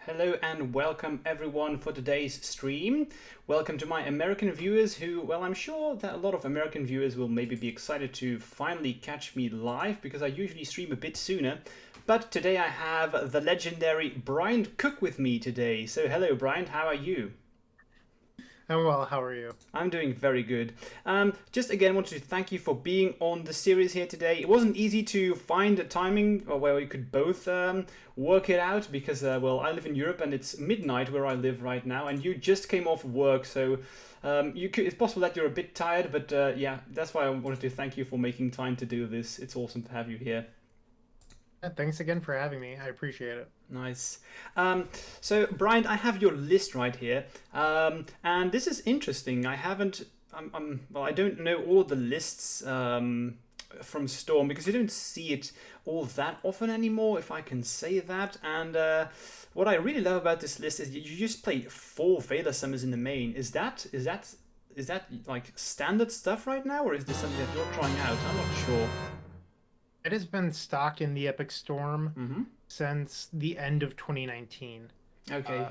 Hello and welcome everyone for today's stream. Welcome to my American viewers who, well, I'm sure that a lot of American viewers will maybe be excited to finally catch me live because I usually stream a bit sooner. But today I have the legendary Bryant Cook with me today. So hello Bryant, how are you? I'm well, how are you? I'm doing very good. Just again, wanted to thank you for being on the series here today. It wasn't easy to find a timing where we could both work it out because, well, I live in Europe and it's midnight where I live right now, and you just came off work, so it's possible that you're a bit tired, but yeah, that's why I wanted to thank you for making time to do this. It's awesome to have you here. Yeah, thanks again for having me. I appreciate it. Nice. So, Brian, I have your list right here, and this is interesting. I haven't. Well, I don't know all the lists from Storm because you don't see it all that often anymore, if I can say that. And what I really love about this list is you just play 4 Vela Summers in the main. Is that like standard stuff right now, or is this something that you're trying out? I'm not sure. It has been stock in the Epic Storm Mm-hmm. since the end of 2019. Okay. Uh,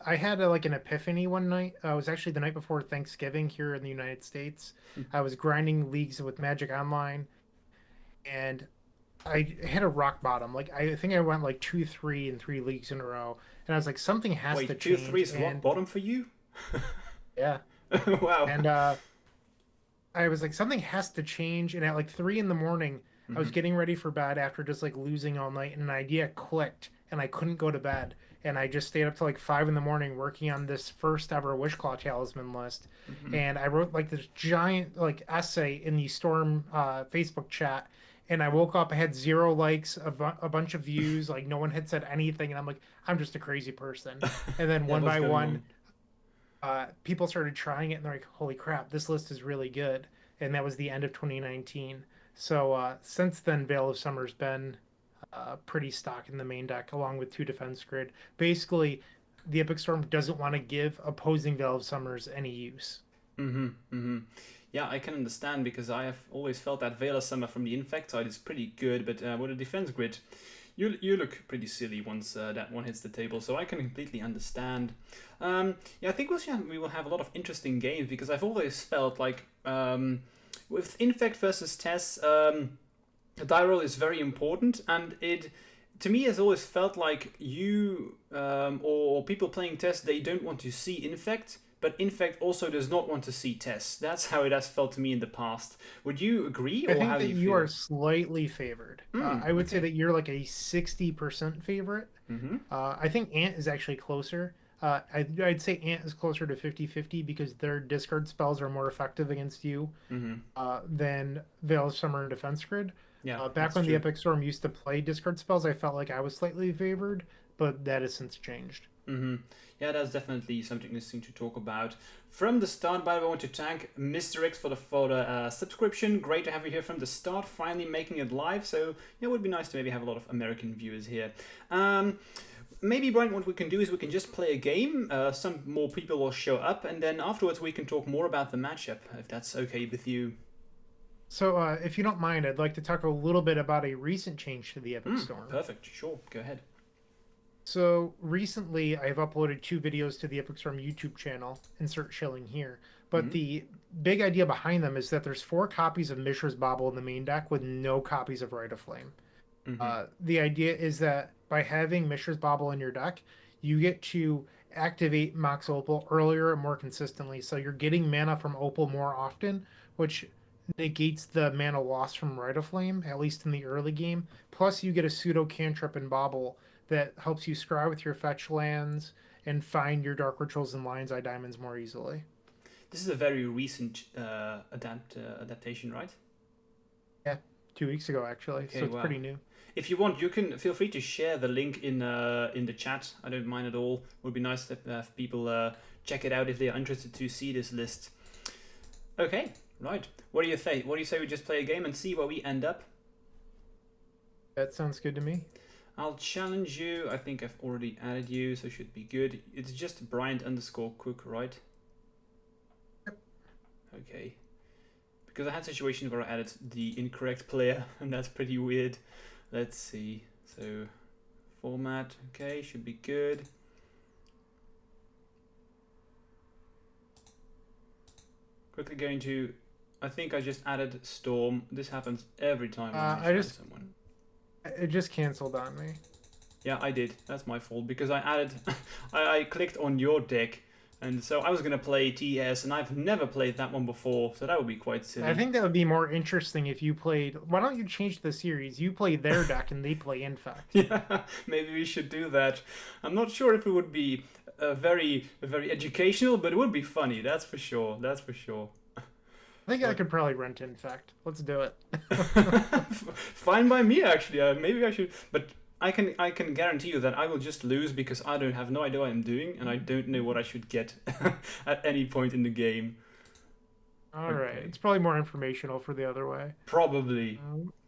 I had like an epiphany one night. It was actually the night before Thanksgiving here in the United States. I was grinding leagues with Magic Online, and I hit a rock bottom. Like I think I went like 2-3 in 3 leagues in a row, and I was like, something has to Wait, 2-3 change. is rock And bottom for you? yeah, Wow. and I was like, something has to change. And at like 3 in the morning, I was Mhm. getting ready for bed after just like losing all night, and an idea clicked, and I couldn't go to bed. And I just stayed up till like 5 in the morning working on this first ever Wishclaw Talisman list. Mhm. And I wrote like this giant like essay in the Storm Facebook chat. And I woke up, I had 0 likes, a bunch of views, like no one had said anything. And I'm like, I'm just a crazy person. And then Yeah, one what's by going one, on? people started trying it and they're like, holy crap, this list is really good. And that was the end of 2019. So since then, Veil of Summer's been pretty stock in the main deck, along with 2 Defense Grid. Basically, the Epic Storm doesn't want to give opposing Veil of Summers any use. Mhm. Mhm. Yeah, I can understand because I have always felt that Vela Summer from the Infect side is pretty good, but with a defense grid, you look pretty silly once that one hits the table. So I can completely understand. Yeah, I think we will have a lot of interesting games because I've always felt like with Infect versus TES. The die roll is very important, and it to me has always felt like you or people playing test, they don't want to see Infect, but Infect also does not want to see test. That's how it has felt to me in the past. Would you agree, I or think how do that you you are feel? slightly favored. I would say Okay. that you're like a 60% favorite. Mm-hmm. I think Ant is actually closer. I'd say Ant is closer to 50-50 because their discard spells are more effective against you Mm-hmm. than Veil of Summer and Defense Grid. Yeah, Back that's when the true. Epic Storm used to play discard spells, I felt like I was slightly favored, but that has since changed. Mm-hmm. Yeah, that's definitely something interesting to talk about. From the start, by the way, I want to thank Mr. X for the subscription. Great to have you here from the start, finally making it live. So, yeah, it would be nice to maybe have a lot of American viewers here. Maybe, Brian, what we can do is we can just play a game. Some more people will show up, and then afterwards we can talk more about the matchup, if that's okay with you. So, if you don't mind, I'd like to talk a little bit about a recent change to the Epic Storm. Perfect. Sure. Go ahead. So recently, I've uploaded 2 videos to the Epic Storm YouTube channel. Insert shilling here. But Mm-hmm. the big idea behind them is that there's 4 copies of Mishra's Bauble in the main deck with no copies of Rite of Flame. Mm-hmm. The idea is that by having Mishra's Bauble in your deck, you get to activate Mox Opal earlier and more consistently. So you're getting mana from Opal more often, which negates the mana loss from Rite of Flame, at least in the early game. Plus, you get a pseudo cantrip and Bauble that helps you scry with your fetch lands and find your Dark Rituals and Lion's Eye Diamonds more easily. This is a very recent adaptation, right? Yeah, 2 weeks ago actually, so Okay. it's Wow. pretty new. If you want, you can feel free to share the link in the chat. I don't mind at all. It would be nice to have people check it out if they are interested to see this list. Okay, right. What do you say? What do you say we just play a game and see where we end up? That sounds good to me. I'll challenge you. I think I've already added you, so it should be good. It's just Bryant_Cook, right? Yep. Okay. Because I had situations where I added the incorrect player, and that's pretty weird. Let's see. So format. Okay, should be good. Quickly going to, I think I just added Storm. This happens every time when I shine someone. It just canceled on me. Yeah, I did. That's my fault because I added, I clicked on your deck, and so I was gonna play TES, and I've never played that one before, so that would be quite silly. I think that would be more interesting if you played. Why don't you change the series? You play their deck and they play Infect. Yeah, maybe we should do that. I'm not sure if it would be very educational, but it would be funny. That's for sure. That's for sure. I think I could probably rent Infect. Let's do it. Fine by me, actually. Maybe I should, but I can guarantee you that I will just lose because I have no idea what I'm doing, and I don't know what I should get at any point in the game. All right, it's probably more informational for the other way. Probably.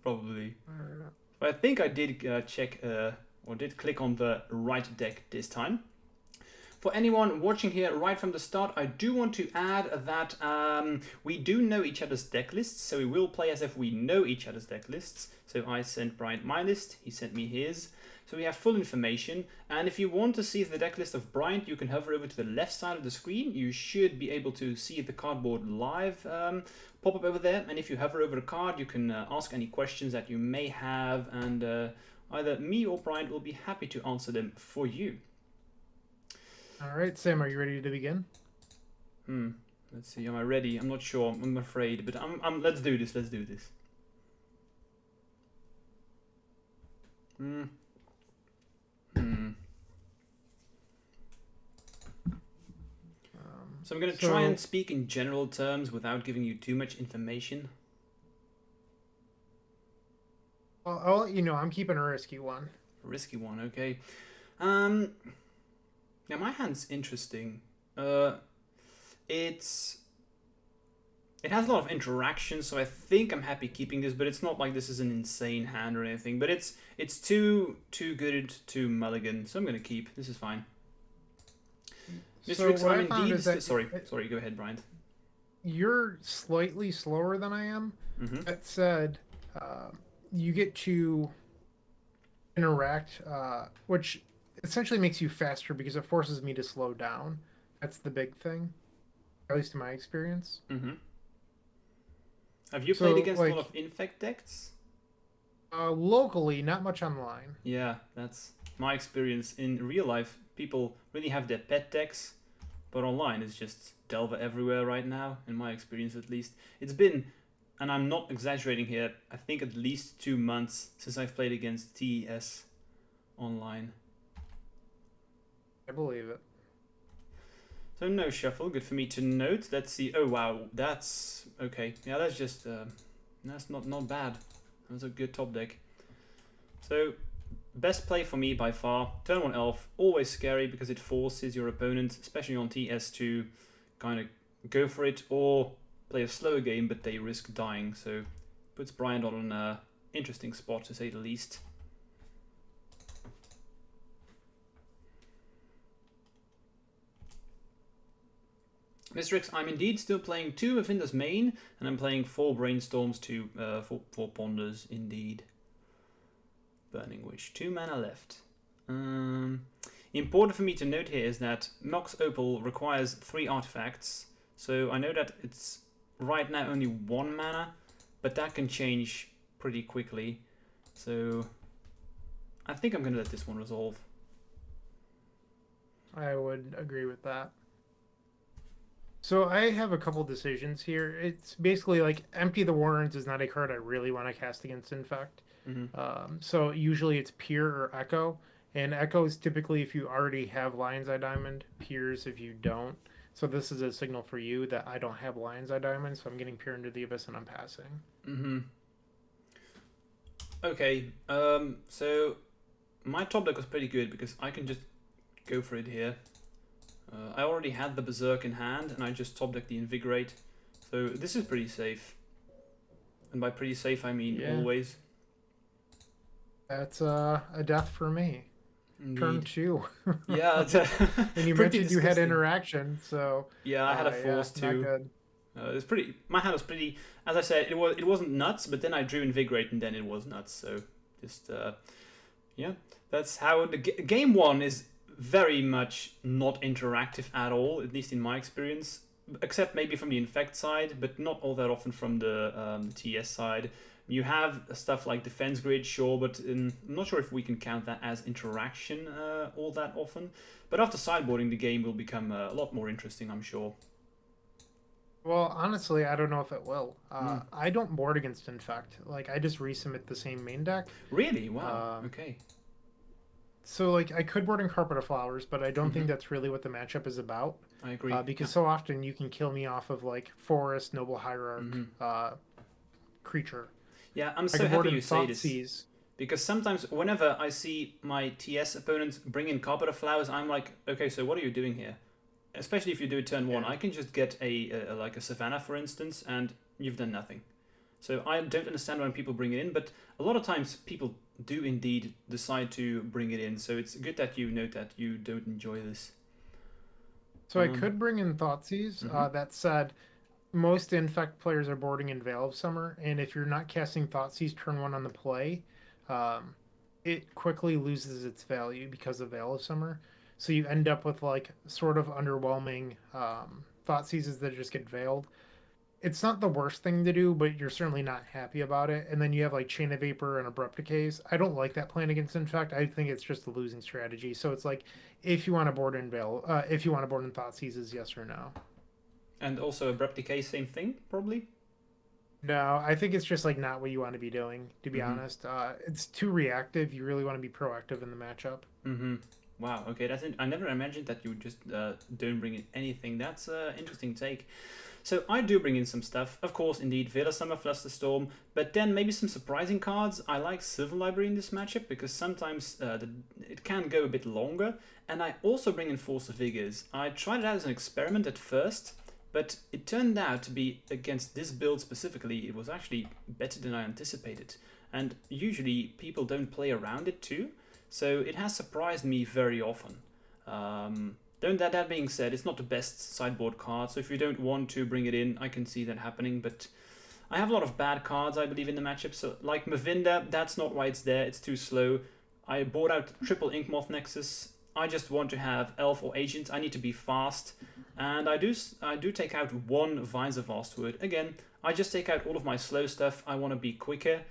But I think I did check or did click on the right deck this time. For anyone watching here right from the start, I do want to add that we do know each other's deck lists, so we will play as if we know each other's deck lists. So I sent Bryant my list, he sent me his. So we have full information, and if you want to see the deck list of Bryant, you can hover over to the left side of the screen. You should be able to see the cardboard live pop up over there, and if you hover over a card, you can ask any questions that you may have, and either me or Bryant will be happy to answer them for you. All right, Sam, are you ready to begin? Let's see. Am I ready? I'm not sure. I'm afraid, but I'm. Let's do this. Let's do this. So I'm going to try and speak in general terms without giving you too much information. Well, I'll let you know. I'm keeping a risky one. A risky one, okay. Now my hand's interesting. It has a lot of interaction, so I think I'm happy keeping this, but it's not like this is an insane hand or anything. But it's too good to mulligan, so I'm gonna keep. This is fine. So what I found is that sorry, go ahead, Bryant. You're slightly slower than I am. That said, you get to interact, which essentially makes you faster because it forces me to slow down. That's the big thing, at least in my experience. Have you played against a lot of Infect decks? Locally, not much online. Yeah, that's my experience. In real life, people really have their pet decks, but online it's just Delver everywhere right now, in my experience at least. It's been, and I'm not exaggerating here, I think at least 2 months since I've played against TES online. I believe it. So no shuffle, good for me to note. Let's see. Oh wow, that's okay. Yeah, that's just that's not bad. That's a good top deck. So best play for me by far. Turn 1 elf, always scary because it forces your opponent, especially on TS, to kind of go for it or play a slower game, but they risk dying. So puts Bryant on an interesting spot to say the least. Mistrix, I'm indeed still playing 2 of Vinder's main, and I'm playing 4 Brainstorms, 4 Ponders, indeed. Burning Wish, 2 mana left. Important for me to note here is that Mox Opal requires 3 artifacts, so I know that it's right now only 1 mana, but that can change pretty quickly. So I think I'm going to let this one resolve. I would agree with that. So I have a couple decisions here. It's basically like Empty the Warrens is not a card I really want to cast against Infect. So usually it's Peer or Echo. And Echo is typically if you already have Lion's Eye Diamond. Peers if you don't. So this is a signal for you that I don't have Lion's Eye Diamond. So I'm getting Peer into the Abyss and I'm passing. Okay. So my top deck was pretty good because I can just go for it here. I already had the Berserk in hand, and I just top decked the Invigorate. So this is pretty safe. And by pretty safe, I mean always. That's a death for me. Indeed. Turn 2. Yeah. And you mentioned you had interaction, so... Yeah, I had a force too. It's pretty. My hand was pretty... As I said, it wasn't nuts, but then I drew Invigorate, and then it was nuts. So just... Yeah, that's how the game one is very much not interactive at all, at least in my experience, except maybe from the Infect side, but not all that often from the TES side. You have stuff like Defense Grid, sure, but I'm not sure if we can count that as interaction all that often. But after sideboarding, the game will become a lot more interesting, I'm sure. Well, honestly, I don't know if it will. Mm. I don't board against Infect. Like, I just resubmit the same main deck. Really? Wow. Um, Okay. so, like, I could board in Carpet of Flowers, but I don't Hmm. think that's really what the matchup is about. I agree. Because Yeah. so often you can kill me off of, like, Forest, Noble Hierarch, Hmm. creature. Yeah, I'm I so can board happy in you say this. Thoughtseize. Because sometimes, whenever I see my TS opponents bring in Carpet of Flowers, I'm like, okay, so what are you doing here? Especially if you do it turn one, Yeah. I can just get a like a Savannah, for instance, and you've done nothing. So I don't understand when people bring it in, but a lot of times people do indeed decide to bring it in. So it's good that you note that you don't enjoy this. So I could bring in Thoughtseize. Mhm. That said, most Infect players are boarding in Veil of Summer, and if you're not casting Thoughtseize turn one on the play, um, it quickly loses its value because of Veil of Summer. So you end up with like sort of underwhelming Thoughtseizes that just get veiled. It's not the worst thing to do, but you're certainly not happy about it. And then you have like Chain of Vapor and Abrupt Decays. I don't like that plan against Infect. I think it's just a losing strategy. So it's like if you want to board in Veil, if you want to board in Thoughtseizes, yes or no. And also Abrupt Decay, same thing, probably. No, I think it's just like not what you want to be doing, to be Mhm. honest. It's too reactive. You really want to be proactive in the matchup. Mhm. Wow. Okay, that's I never imagined that you just don't bring in anything. That's an interesting take. So I do bring in some stuff, of course, indeed, Vela Summer, Flusterstorm, but then maybe some surprising cards. I like Sylvan Library in this matchup because sometimes it can go a bit longer, and I also bring in Force of Vigors. I tried it out as an experiment at first, but it turned out to be, against this build specifically, it was actually better than I anticipated. And usually people don't play around it too, so it has surprised me very often. That being said, it's not the best sideboard card, so if you don't want to bring it in, I can see that happening, but I have a lot of bad cards, I believe, in the matchup, so like Mavinda, that's not why it's there, it's too slow. I bought out triple Inkmoth Nexus, I just want to have Elf or Agent, I need to be fast, and I do take out one Vines of Vastwood. Again, I just take out all of my slow stuff, I want to be quicker,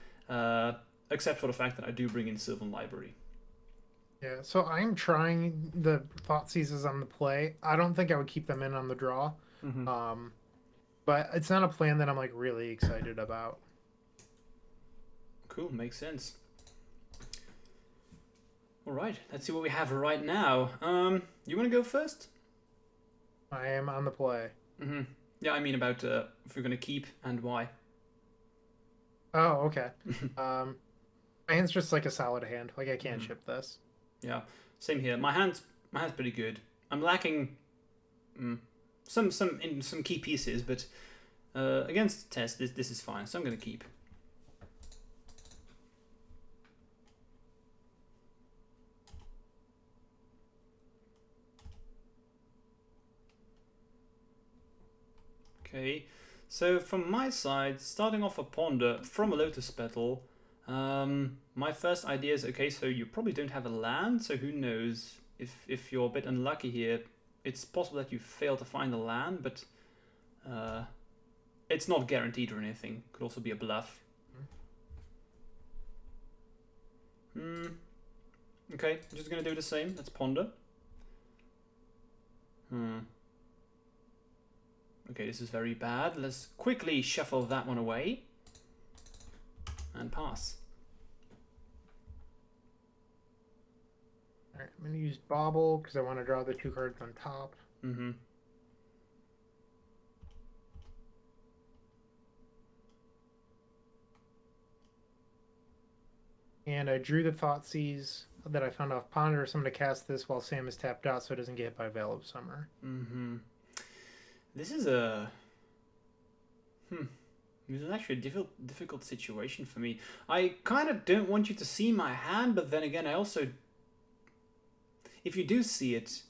except for the fact that I do bring in Sylvan Library. Yeah, so I'm trying the Thoughtseizes on the play. I don't think I would keep them in on the draw. Mm-hmm. Um, but it's not a plan that I'm like really excited about. Cool, makes sense. All right, let's see what we have right now. You want to go first? I am on the play. Mm-hmm. Yeah, I mean about if you're going to keep and why. Oh, okay. My hand's just like a solid hand. Like I can't chip this. Yeah, same here. My hand's pretty good. I'm lacking some key pieces, but against TES, this is fine. So I'm going to keep. Okay, so from my side, starting off a Ponder from a Lotus Petal, my first idea is, okay, so you probably don't have a land, so who knows, if you're a bit unlucky here, it's possible that you fail to find a land, but it's not guaranteed or anything, could also be a bluff. Okay, I'm just gonna do the same, let's Ponder. Okay, this is very bad. Let's quickly shuffle that one away. And pass. All right, I'm gonna use Bauble because I want to draw the two cards on top. Mm-hmm. And I drew the Thoughtseize that I found off Ponder, so I'm gonna cast this while Sam is tapped out so it doesn't get hit by Veil of Summer. Mm-hmm. This is a... This is actually a difficult situation for me. I kind of don't want you to see my hand, but then again, I also... If you do see it,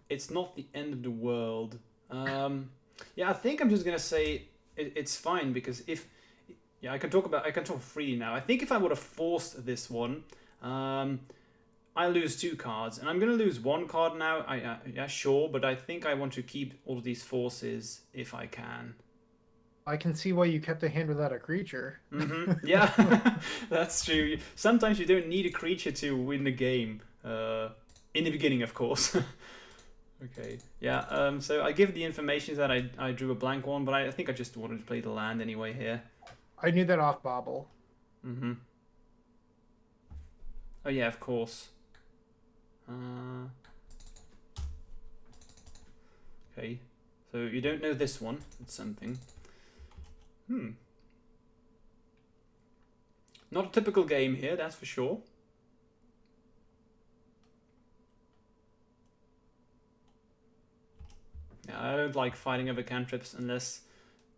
it's not the end of the world. Yeah, I think I'm just gonna say it's fine, because if... Yeah, I can talk freely now. I think if I would have forced this one, I lose 2 cards, and I'm going to lose 1 card now. Yeah, sure, but I think I want to keep all of these forces if I can. I can see why you kept a hand without a creature. Yeah, that's true. Sometimes you don't need a creature to win the game. In the beginning, of course. Okay, yeah, so I give the information that I drew a blank one, but I think I just wanted to play the land anyway here. I knew that off Bobble. Oh yeah, of course. Okay, so you don't know this one. It's something. Not a typical game here, that's for sure. Yeah, I don't like fighting over cantrips unless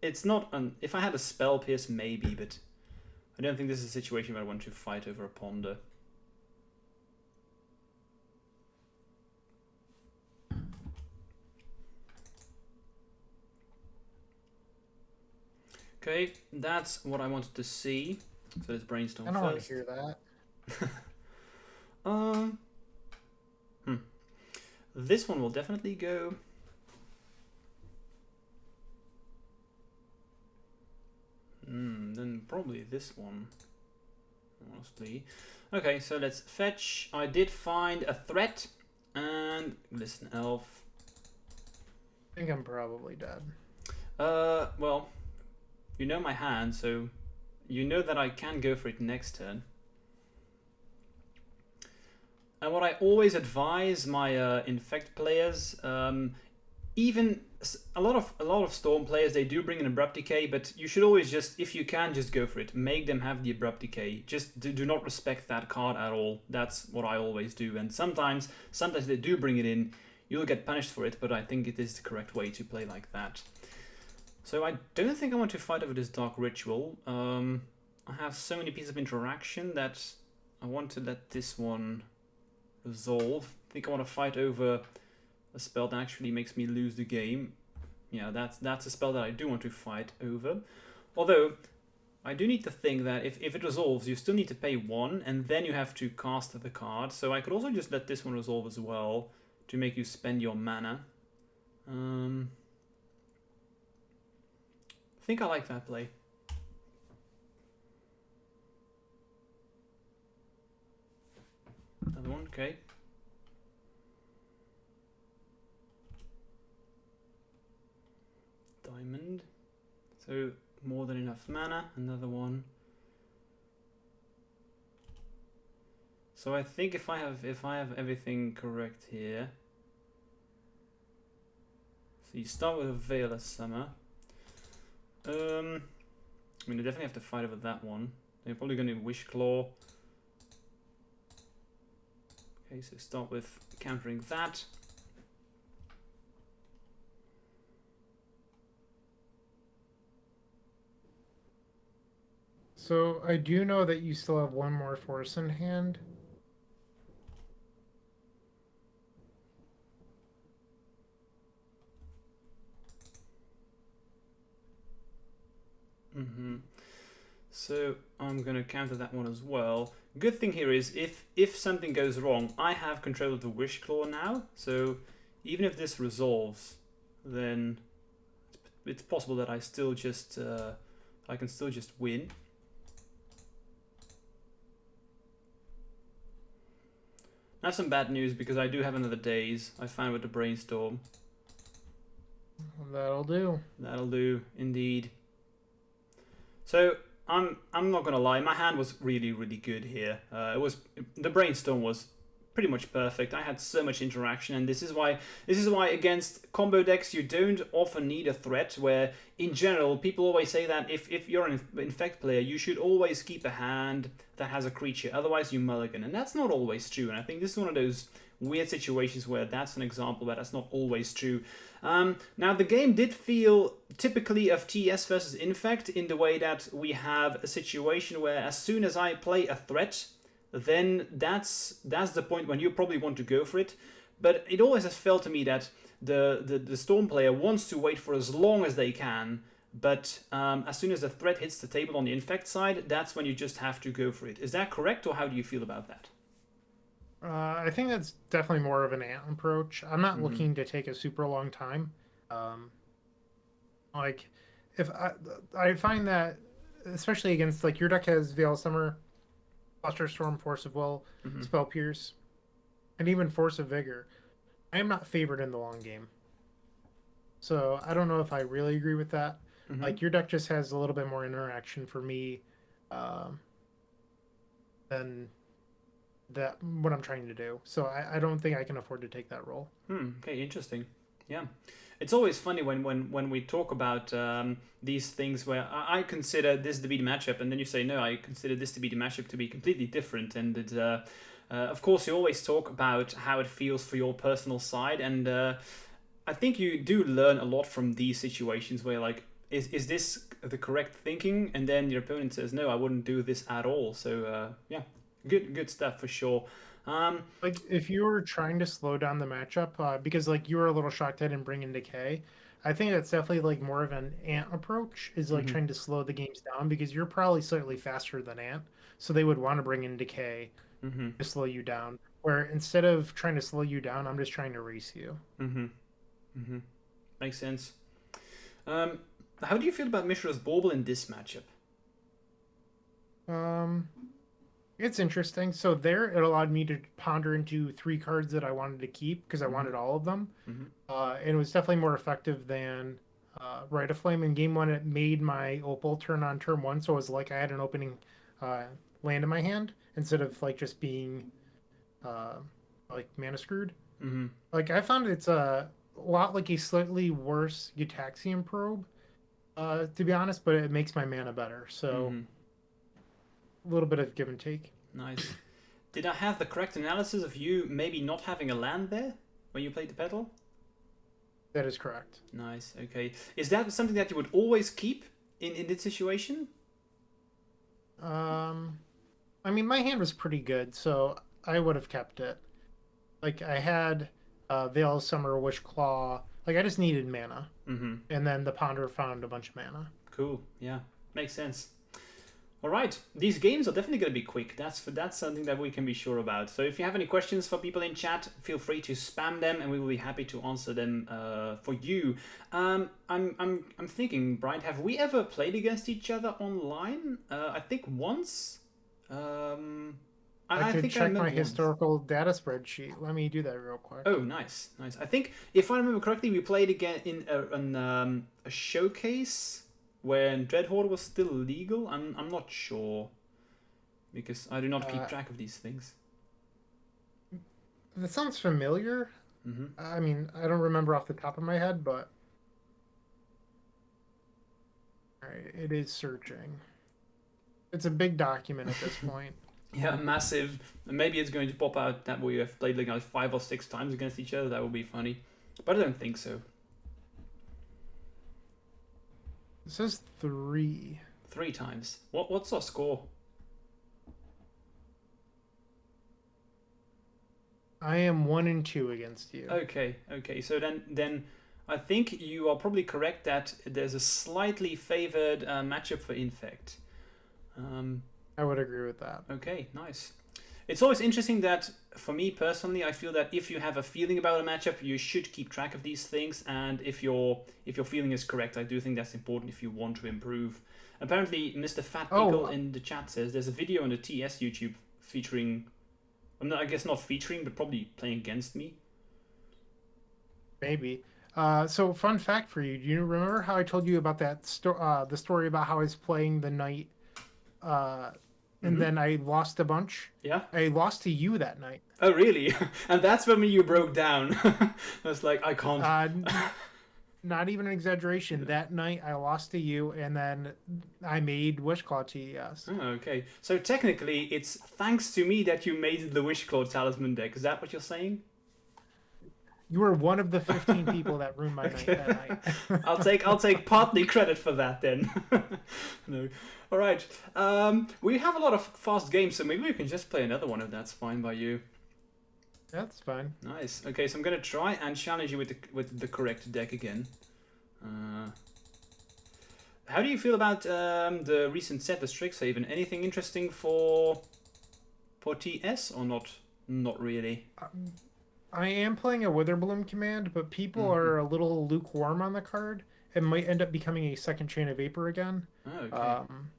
it's not an... If I had a spell pierce, maybe, but I don't think this is a situation where I want to fight over a ponder. Okay, that's what I wanted to see. So let's brainstorm first. I don't want to hear that. This one will definitely go. Then probably this one, honestly. Okay, so let's fetch. I did find a threat, and listen, elf. I think I'm probably dead. Well, you know my hand, so you know that I can go for it next turn. And what I always advise my Infect players, even a lot of Storm players, they do bring an Abrupt Decay, but you should always just, if you can, just go for it. Make them have the Abrupt Decay. Just do not respect that card at all. That's what I always do. And sometimes they do bring it in. You'll get punished for it, but I think it is the correct way to play like that. So I don't think I want to fight over this Dark Ritual. I have so many pieces of interaction that I want to let this one resolve. I think I want to fight over a spell that actually makes me lose the game. Yeah, that's a spell that I do want to fight over. Although, I do need to think that if it resolves, you still need to pay 1, and then you have to cast the card. So I could also just let this one resolve as well, to make you spend your mana. I think I like that play. Another one, okay. Diamond. So more than enough mana. Another one. So I think if I have everything correct here. So you start with a Veilless Summer. I mean, I definitely have to fight over that one. They're probably going to Wish Claw. Okay, so start with countering that. So I do know that you still have one more force in hand. So I'm going to counter that one as well. Good thing here is if something goes wrong, I have control of the Wish Claw now. So even if this resolves, then it's possible that I still just I can still just win. I have some bad news because I do have another Daze. I found with the Brainstorm. That'll do. That'll do, indeed. So I'm not gonna lie, my hand was really good here. The Brainstorm was pretty much perfect. I had so much interaction, and this is why against combo decks you don't often need a threat. Where in general people always say that if you're an Infect player, you should always keep a hand that has a creature, otherwise you mulligan, and that's not always true. And I think this is one of those weird situations where that's an example where that's not always true. Now the game did feel typically of TES versus Infect in the way that we have a situation where as soon as I play a threat, then that's the point when you probably want to go for it. But it always has felt to me that the Storm player wants to wait for as long as they can, but as soon as the threat hits the table on the Infect side, that's when you just have to go for it. Is that correct, or how do you feel about that? I think that's definitely more of an ant approach. I'm not Mm-hmm. looking to take a super long time. Um, like, if I find that, especially against like your deck has Veil of Summer, Cluster Storm, Force of Will, Mm-hmm. Spell Pierce, and even Force of Vigor. I am not favored in the long game. So I don't know if I really agree with that. Mm-hmm. Like your deck just has a little bit more interaction for me um, than that what I'm trying to do. So I don't think I can afford to take that role. Okay, interesting. Yeah, it's always funny when we talk about these things where I consider this to be the matchup, and then you say no, I consider this to be the matchup to be completely different, and of course you always talk about how it feels for your personal side, and I think you do learn a lot from these situations where like. Is this the correct thinking? And then your opponent says, "No, I wouldn't do this at all." So yeah, good stuff for sure. Um, Like if you were trying to slow down the matchup, because like you were a little shocked I didn't bring in Decay, I think that's definitely like more of an Ant approach is like mhm, trying to slow the games down because you're probably slightly faster than Ant, so they would want to bring in Decay mhm. to slow you down. Where instead of trying to slow you down, I'm just trying to race you. Mm-hmm. Mm-hmm. Makes sense. Um, how do you feel about Mishra's Bauble in this matchup? Um, it's interesting. So there, it allowed me to ponder into three cards that I wanted to keep because I Mm-hmm. wanted all of them. Mm-hmm. And it was definitely more effective than Rite of Flame. In game one, it made my Opal turn on turn one, so it was like I had an opening uh, land in my hand instead of like just being uh, like mana screwed. Mm-hmm. Like I found it's a lot like a slightly worse Gitaxian probe, to be honest, but it makes my mana better. So Mm-hmm. a little bit of give and take. Nice. Did I have the correct analysis of you maybe not having a land there when you played the petal? That is correct. Nice. Okay. Is that something that you would always keep in this situation? Um, I mean, my hand was pretty good, so I would have kept it. Like I had Veil of Summer, Wish Claw. Like I just needed mana, Mm-hmm. and then the Ponder found a bunch of mana. Cool. Yeah. Makes sense. All right, these games are definitely going to be quick. That's something that we can be sure about. So if you have any questions for people in chat, feel free to spam them, and we will be happy to answer them for you. I'm thinking, Bryant, have we ever played against each other online? I think once. I I could think I check my remember once. historical data spreadsheet. Let me do that real quick. Oh, nice, nice. I think if I remember correctly, we played again in a showcase when Dreadhorde was still legal. I'm not sure because I do not keep Uh, track of these things. that sounds familiar. Hmm. I mean, I don't remember off the top of my head, but all right, it is searching. It's a big document at this point. Yeah, massive. Maybe it's going to pop out that we have played like 5 or 6 times against each other. That would be funny, but I don't think so. It says 3. 3 times. What's our score? I am 1-2 against you. Okay, okay. So then I think you are probably correct that there's a slightly favored matchup for Infect. Um, I would agree with that. okay, nice. It's always interesting that, for me personally, I feel that if you have a feeling about a matchup, you should keep track of these things. And if your feeling is correct, I do think that's important if you want to improve. Apparently, Mr. Fat Pickle Oh, in the chat says there's a video on the TES YouTube featuring, I guess not featuring, but probably playing against me. maybe. So fun fact for you. Do you remember how I told you about the story about how I was playing the knight, uh, and Mm-hmm. then I lost a bunch? Yeah. I lost to you that night. Oh, really? And that's when you broke down. I was like, I can't. Uh, Not even an exaggeration. That night I lost to you, and then I made Wishclaw TES. Oh, okay. So technically, it's thanks to me that you made the Wishclaw Talisman deck. Is that what you're saying? You were one of the 15 people that ruined my night Okay. that night. I'll take partly credit for that then. No. All right. We have a lot of fast games, so maybe we can just play another one if that's fine by you. That's fine. Nice. Okay, so I'm gonna try and challenge you with the correct deck again. Uh, how do you feel about the recent set, the Strixhaven? Anything interesting for TS or not? Not really. I am playing a Witherbloom command, but people Hmm. are a little lukewarm on the card. It might end up becoming a second Chain of Vapor again. Oh, okay. Um,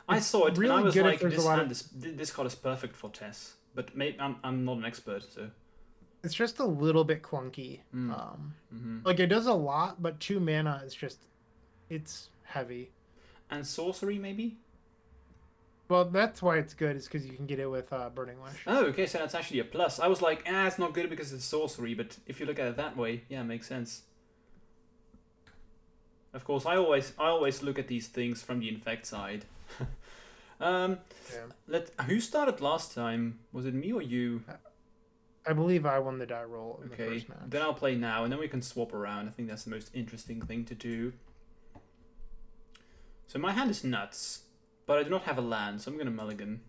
I it's saw it and I really was good if like, there's a this lot of. hand is this card is perfect for TES, but maybe I'm not an expert, so. It's just a little bit clunky. Mm. Um, Hmm. like it does a lot, but 2 mana is just it's heavy. And sorcery maybe. Well, that's why it's good, is because you can get it with Burning Wish. Oh, okay, so that's actually a plus. I was like, it's not good because it's sorcery, but if you look at it that way, yeah, it makes sense. Of course, I always look at these things from the Infect side. um, Yeah. who started last time? Was it me or you? I believe I won the die roll in the Okay, first match. then I'll play now, and then we can swap around. I think that's the most interesting thing to do. So my hand is nuts, but I do not have a land, so I'm gonna mulligan.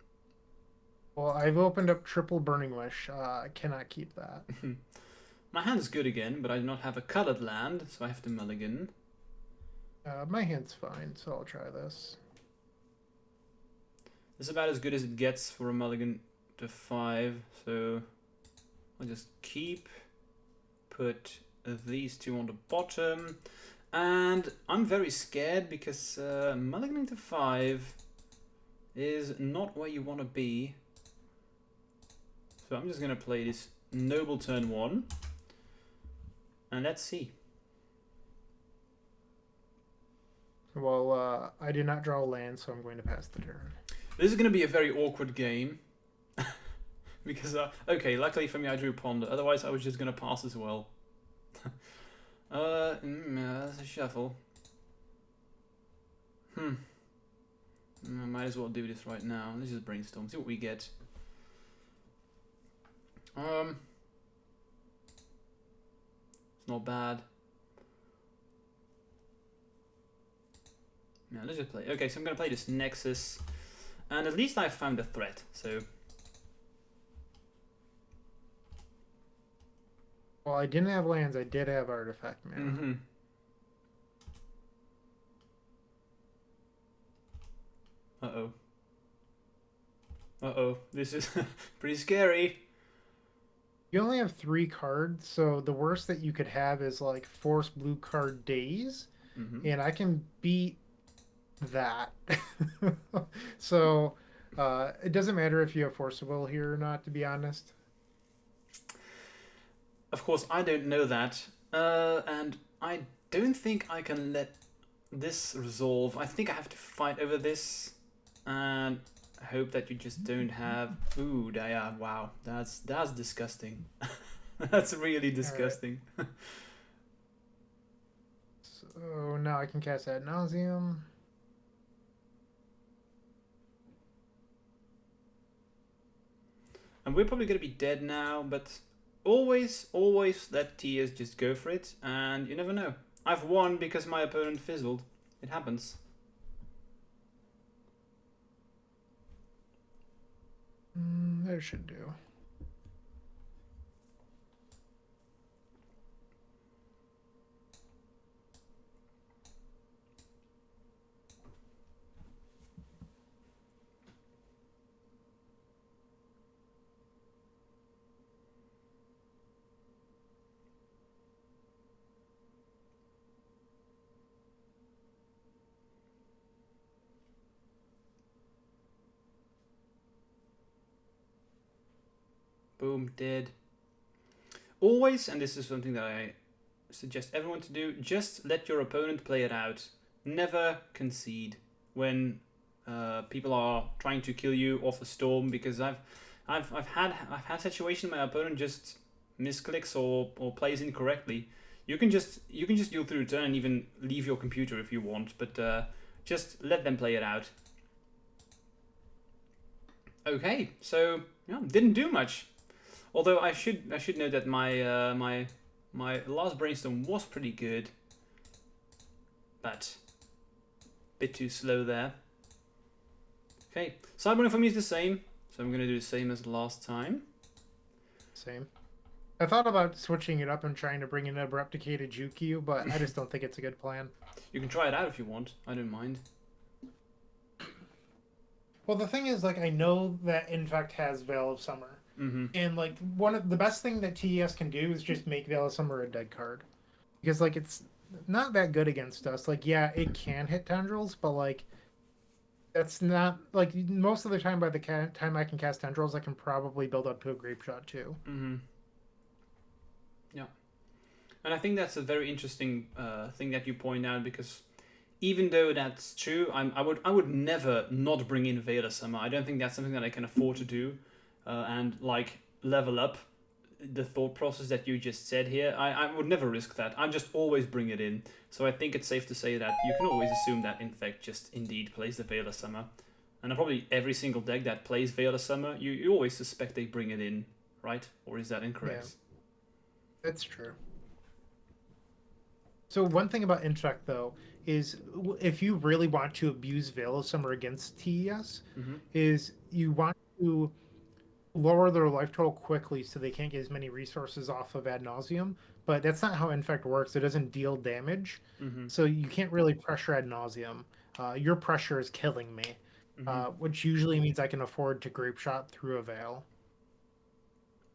Well, I've opened up triple Burning Wish. I cannot keep that. My hand is good again, but I do not have a colored land, so I have to mulligan. My hand's fine, so I'll try this. This is about as good as it gets for a mulligan to 5, so I'll just keep, put these two on the bottom, and I'm very scared because mulliganing to 5 is not where you want to be. So I'm just going to play this noble turn 1, and let's see. Well, I did not draw a land, so I'm going to pass the turn. This is going to be a very awkward game. Because, okay, luckily for me I drew Ponder, otherwise I was just going to pass as well. That's a shuffle. I might as well do this right now. Let's just brainstorm, see what we get. It's not bad. Yeah, let's just play. Okay, so I'm gonna play this Nexus, and at least I found a threat. So. Well, I didn't have lands. I did have artifact mana. Mm-hmm. Uh-oh. Uh-oh. This is pretty scary. You only have 3 cards, so the worst that you could have is like force blue card days, and I can beat that. So it doesn't matter if you have forcible here or not, to be honest. Of course, I don't know that, and I don't think I can let this resolve. I think I have to fight over this, and hope that you just don't have. Ooh, yeah, wow, that's disgusting. That's really disgusting. Right. So now I can cast Ad Nauseam. And we're probably gonna be dead now, but always let TES just go for it, and you never know. I've won because my opponent fizzled. It happens. That should do. Boom, dead. Always, and this is something that I suggest everyone to do, just let your opponent play it out. Never concede when people are trying to kill you off a storm, because I've had situations where my opponent just misclicks or plays incorrectly. You can just deal through the turn and even leave your computer if you want, but just let them play it out. Okay, so yeah, didn't do much. Although I should note that my my last brainstorm was pretty good, but a bit too slow there. Okay, sideboarding for me is the same, so I'm gonna do the same as last time. Same. I thought about switching it up and trying to bring in a replicated Jukyu, but I just don't think it's a good plan. You can try it out if you want. I don't mind. Well, the thing is, like, I know that Infect has Veil of Summer, Mm-hmm. And like one of the best thing that TES can do is just make Veil of Summer a dead card. Because like it's not that good against us. Like yeah, it can hit tendrils, but like that's not like most of the time by the time I can cast tendrils, I can probably build up to a grape shot too. Mm-hmm. Yeah. And I think that's a very interesting thing that you point out, because even though that's true, I would never not bring in Veil of Summer. I don't think that's something that I can afford to do, and like level up the thought process that you just said here. I would never risk that. I just always bring it in. So I think it's safe to say that you can always assume that Infect just indeed plays the Veil of Summer, and probably every single deck that plays Veil of Summer, you always suspect they bring it in, right? Or is that incorrect? Yeah, that's true. So one thing about Infect though is if you really want to abuse Veil of Summer against TES, Mm-hmm. is you want to lower their life total quickly so they can't get as many resources off of ad nauseum. But that's not how Infect works. It doesn't deal damage, Mm-hmm. so you can't really pressure ad nauseum. Your pressure is killing me, Mm-hmm. which usually means I can afford to grape shot through a veil.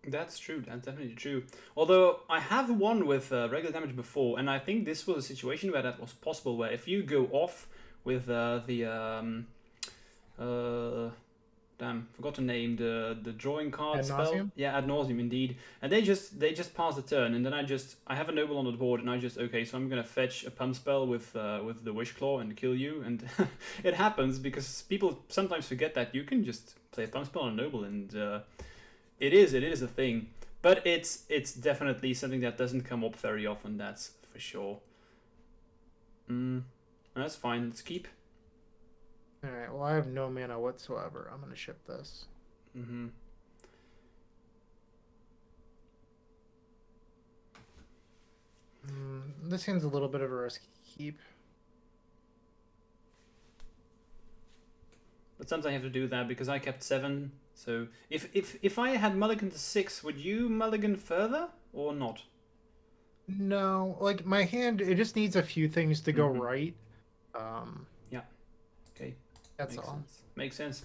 That's true. That's definitely true. Although I have won with regular damage before, and I think this was a situation where that was possible. Where if you go off with uh, damn, forgot the name, the drawing card Ad spell. nauseum. Yeah, ad nauseum indeed. And they just pass the turn, and then I have a noble on the board, and I just okay, so I'm gonna fetch a pump spell with the wish claw and kill you, and it happens because people sometimes forget that you can just play a pump spell on a noble, and it is a thing. But it's definitely something that doesn't come up very often. That's for sure. That's fine. Let's keep. All right. Well, I have no mana whatsoever. I'm gonna ship this. Mm-hmm. This hand's a little bit of a risky keep. But sometimes I have to do that because I kept 7. So if I had mulligan to 6, would you mulligan further or not? No, like my hand, it just needs a few things to go Mm-hmm. right. Um, Yeah. Okay. that's Makes all. sense. Makes sense.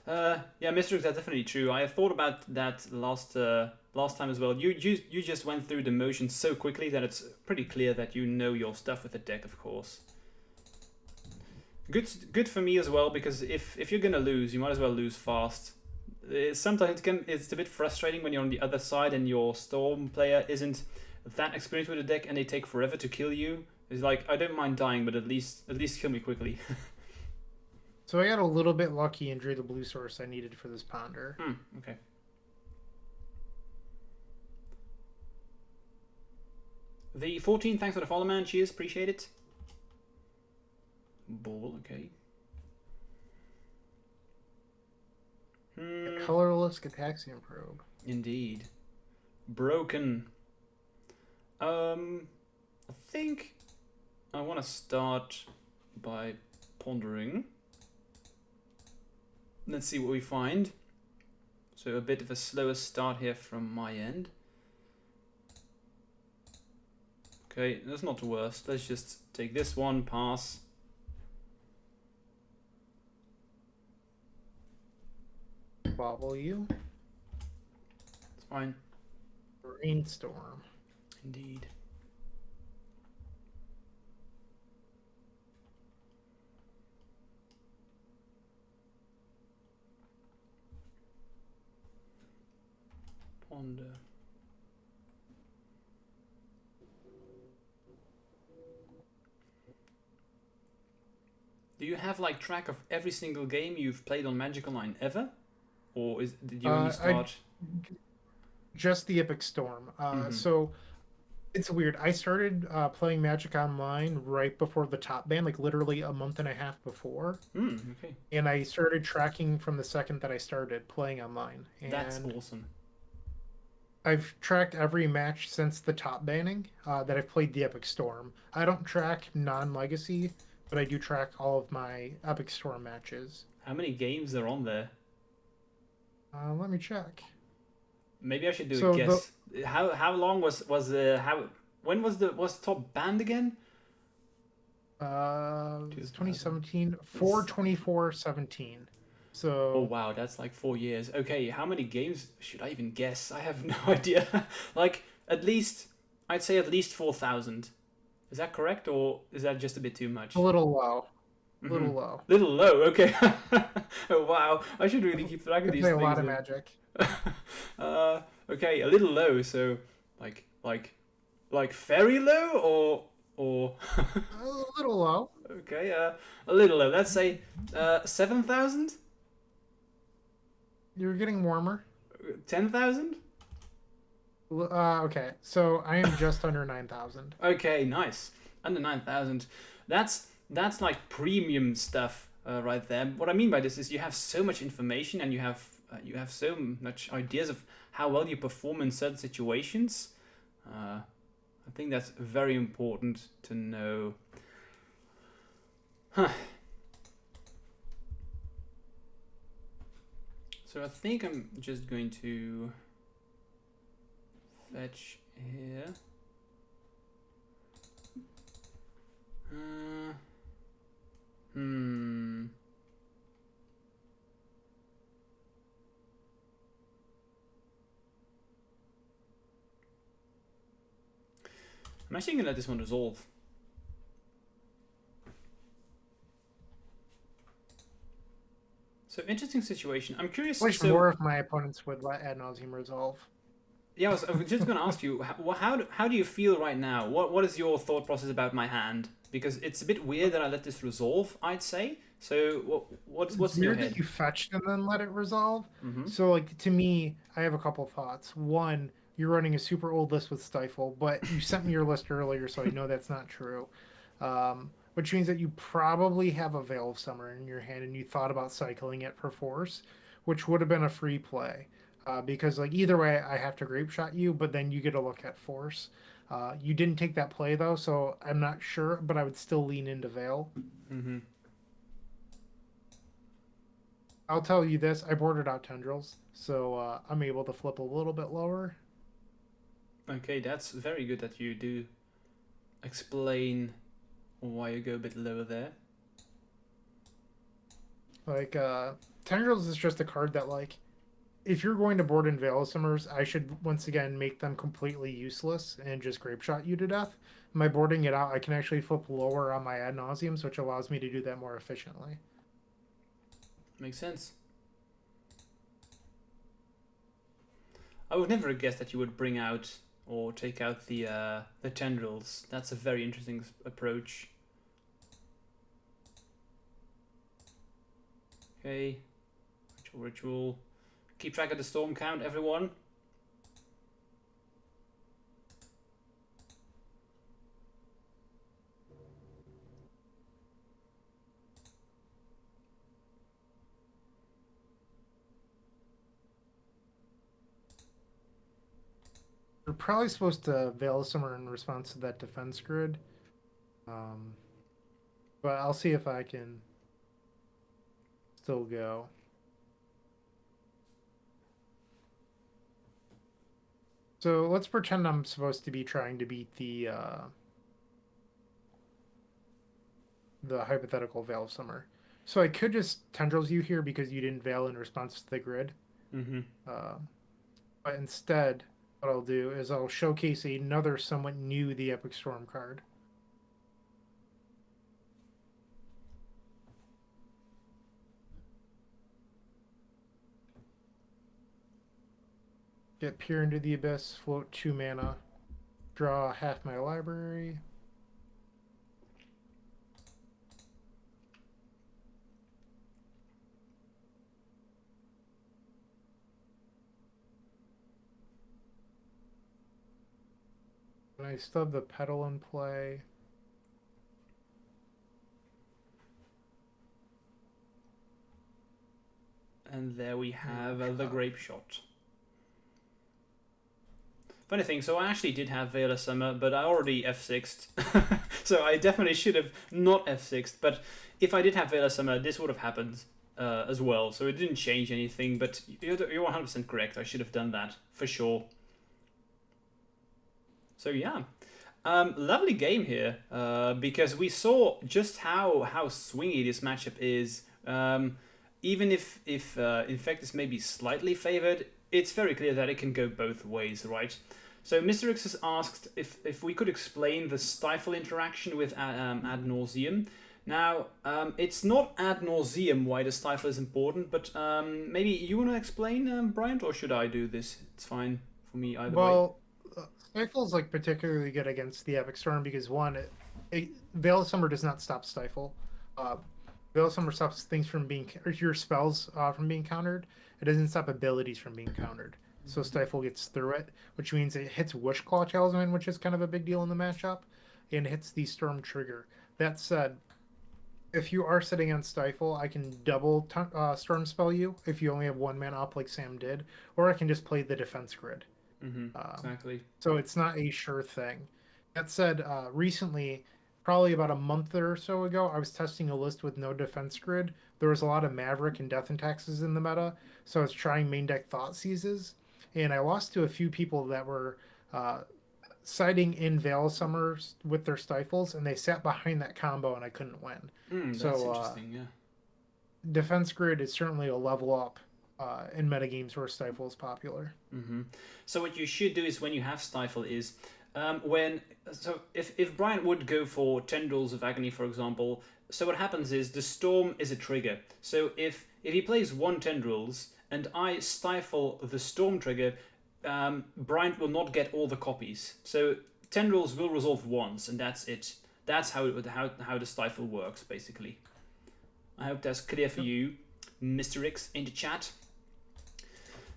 Yeah, Mystrix, that's definitely true. I have thought about that last time as well. You just went through the motions so quickly that it's pretty clear that you know your stuff with the deck, of course. Good for me as well, because if you're gonna lose, you might as well lose fast. Sometimes it's a bit frustrating when you're on the other side and your storm player isn't that experienced with the deck and they take forever to kill you. It's like, I don't mind dying, but at least kill me quickly. So I got a little bit lucky and drew the blue source I needed for this ponder. Okay. The 14, thanks for the follow, man. Cheers, appreciate it. Ball, okay. Colorless Gataxian Probe. Indeed. Broken. I think I want to start by pondering. Let's see what we find. So a bit of a slower start here from my end. Okay, that's not the worst. Let's just take this one, pass. Bobble you. It's fine. Brainstorm. Indeed. Ponder. Do you have like track of every single game you've played on Magic Online ever? Or did you only start? Just the Epic Storm. So it's weird. I started playing Magic Online right before the top ban, like literally a month and a half before. Okay. And I started tracking from the second that I started playing online. And That's awesome. I've tracked every match since the top banning that I've played the Epic Storm. I don't track non-legacy, but I do track all of my Epic Storm matches. How many games are on there? Let me check. Maybe I should do So a guess. How long was when was top banned again? It's 2017, 4/24/17. Oh So wow, that's like 4 years. Okay, how many games should I even guess? I have no idea. Like at least, I'd say at least 4,000. Is that correct, or is that just a bit too a much? little low, Mm-hmm. little low. Little low. Okay. Oh wow, I should really keep track of I these play a lot things of then. Magic. Okay, a little low. So like like like very low, or A little low. okay, a little low. Let's say 7,000, You're getting warmer. 10,000. Okay, so I am just under 9,000. Okay, nice. Under 9,000. That's like premium stuff right there. What I mean by this is you have so much information, and you have so much ideas of how well you perform in certain situations. I think that's very important to know. Huh. So I think I'm just going to fetch here. Uh, hmm. I'm actually gonna let this one resolve. So interesting situation. I'm curious. I wish So more of my opponents would let ad nauseam resolve. yeah, I was just gonna ask you how do you feel right now? What is your thought process about my hand? Because it's a bit weird that I let this resolve, I'd say. So what's It's in your weird that head? you fetched and then let it resolve. Mm-hmm. So, like, to me, I have a couple thoughts. One, you're running a super old list with Stifle, but you sent me your list earlier, so I know that's not true. Which means that you probably have a Veil of Summer in your hand and you thought about cycling it for Force, which would have been a free play. Because, like, either way, I have to Grape Shot you, but then you get a look at Force. You didn't take that play, though, so I'm not sure, but I would still lean into Veil. Mm-hmm. I'll tell you this: I boarded out tendrils, so I'm able to flip a little bit lower. Okay, that's very good that you do explain why you go a bit lower there. Like tendrils is just a card that, like, if you're going to board in Veil of Summers, I should once again make them completely useless and just grape shot you to death. By boarding it out, I can actually flip lower on my ad nauseums, which allows me to do that more efficiently. Makes sense. I would never have guessed that you would bring out or take out the tendrils. That's a very interesting approach. Okay, ritual. Keep track of the storm count, everyone. You're probably supposed to Veil of Summer in response to that defense grid. Um, but I'll see if I can still go. So let's pretend I'm supposed to be trying to beat the hypothetical Veil of Summer. So I could just tendrils you here because you didn't Veil in response to the grid. Mm-hmm. Uh, but instead, what I'll do is I'll showcase another somewhat new The Epic Storm card. Get Peer into the Abyss, float 2 mana, draw half my library. And I still have the Petal in play. And there we have the grape shot. Funny thing, so I actually did have Veil of Summer, but I already F6'd. So I definitely should have not F6'd, but if I did have Veil of Summer, this would have happened as well. So it didn't change anything, but you're 100% correct. I should have done that, for sure. So yeah, lovely game here, because we saw just how swingy this matchup is. even if Infect is maybe slightly favored, it's very clear that it can go both ways, right? So Mr. X has asked if we could explain the stifle interaction with ad nauseum. Now, it's not ad nauseum why the stifle is important, but maybe you want to explain, Bryant, or should I do this? It's fine for me either way. Well, Stifle's like particularly good against the Epic Storm because one, Veil of Summer does not stop Stifle. Uh, Veil of Summer stops things from being or your spells from being countered. It doesn't stop abilities from being countered. So Stifle gets through it, which means it hits Wishclaw Talisman, which is kind of a big deal in the matchup, and hits the Storm Trigger. That said, if you are sitting on Stifle, I can double Storm Spell you if you only have one mana up, like Sam did, or I can just play the Defense Grid. Exactly. So it's not a sure thing. That said, recently, probably about a month or so ago, I was testing a list with no defense grid. There was a lot of Maverick and Death and Taxes in the meta, so I was trying main deck Thought Seizes, and I lost to a few people that were siding in Veil Summers with their stifles, and they sat behind that combo, and I couldn't win. That's So interesting, yeah. defense grid is certainly a level up in metagames where stifle is popular. So what you should do is when you have stifle is if Brian would go for Tendrils of Agony, for example, so what happens is the storm is a trigger. So if he plays one Tendrils and I stifle the storm trigger, Brian will not get all the copies. So Tendrils will resolve once, and that's it. That's how the stifle works, basically. I hope that's clear for you, Mr. X in the chat.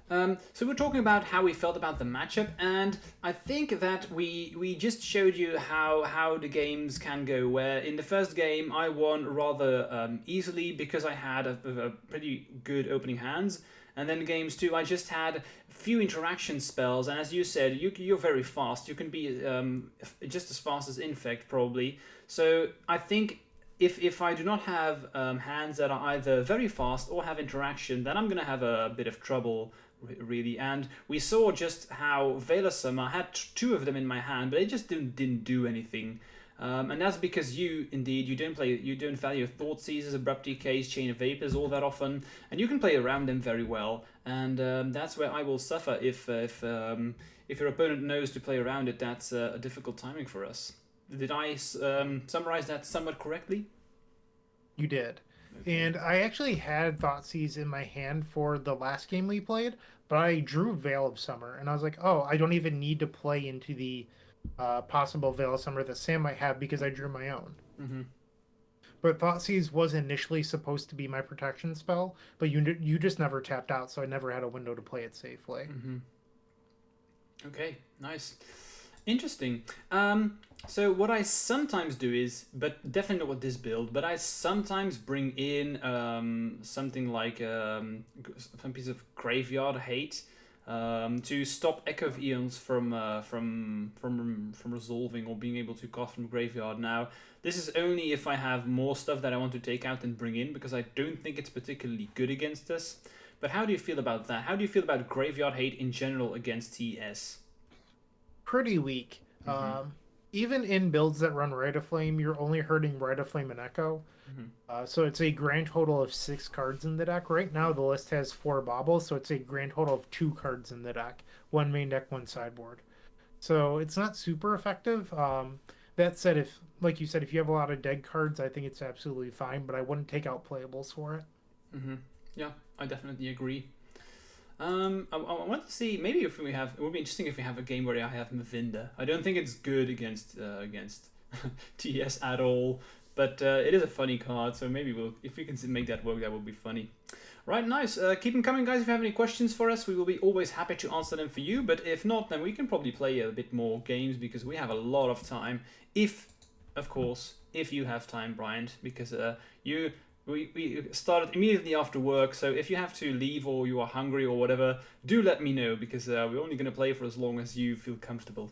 So we're talking about how we felt about the matchup, and I think that we just showed you how the games can go, where in the first game I won rather easily because I had a pretty good opening hands, and then games 2 I just had few interaction spells, and as you said, you're very fast. You can be just as fast as Infect probably. So I think if I do not have hands that are either very fast or have interaction, then I'm going to have a bit of trouble, really. And we saw just how Veil of Summer, I had 2 of them in my hand, but it just didn't do anything. And that's because you don't value Thought Seizers, Abrupt Decays, Chain of Vapors all that often, and you can play around them very well. And that's where I will suffer if your opponent knows to play around it. That's a difficult timing for us. Did I summarize that somewhat correctly? You did. Okay. And I actually had Thoughtseize in my hand for the last game we played, but I drew Veil of Summer, and I was like, oh, I don't even need to play into the possible Veil of Summer that Sam might have because I drew my own. But Thoughtseize was initially supposed to be my protection spell, but you just never tapped out, so I never had a window to play it safely. Okay, nice. Interesting. So what I sometimes do is, but definitely not with this build, but I sometimes bring in something like some piece of Graveyard Hate to stop Echo of Eons from resolving or being able to cast from Graveyard. Now, this is only if I have more stuff that I want to take out and bring in, because I don't think it's particularly good against us. But how do you feel about that? How do you feel about Graveyard Hate in general against TES? Pretty weak. Even in builds that run Rite of Flame, you're only hurting Rite of Flame and Echo. So it's a grand total of 6 cards in the deck. Right now, the list has 4 baubles, so it's a grand total of 2 cards in the deck. 1 main deck, 1 sideboard. So it's not super effective. That said, if, like you said, if you have a lot of dead cards, I think it's absolutely fine, but I wouldn't take out playables for it. Yeah, I definitely agree. I want to see, maybe if we have, it would be interesting if we have a game where I have Mavinda. I don't think it's good against TS at all, but it is a funny card, so maybe if we can make that work, that would be funny. Right, nice. Keep them coming, guys. If you have any questions for us, we will be always happy to answer them for you, but if not, then we can probably play a bit more games, because we have a lot of time. Of course, if you have time, Bryant, because we started immediately after work, so if you have to leave or you are hungry or whatever, do let me know, because we're only going to play for as long as you feel comfortable.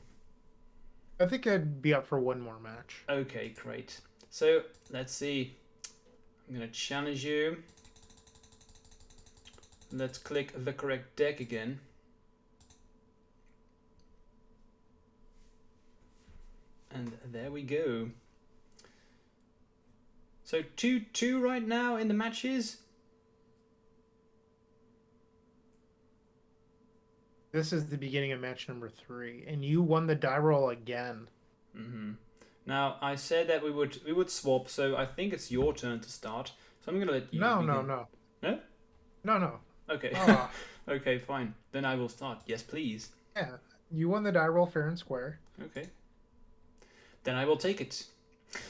I think I'd be up for one more match. Okay, great. So, let's see. I'm going to challenge you. Let's click the correct deck again. And there we go. So 2-2 right now in the matches. This is the beginning of match number 3, and you won the die roll again. Mm-hmm. Now I said that we would swap, so I think it's your turn to start. So I'm gonna let you No, begin. no, no. No? No. Okay. Ah, Okay, fine. Then I will start. Yes, please. yeah. You won the die roll fair and square. Okay. Then I will take it.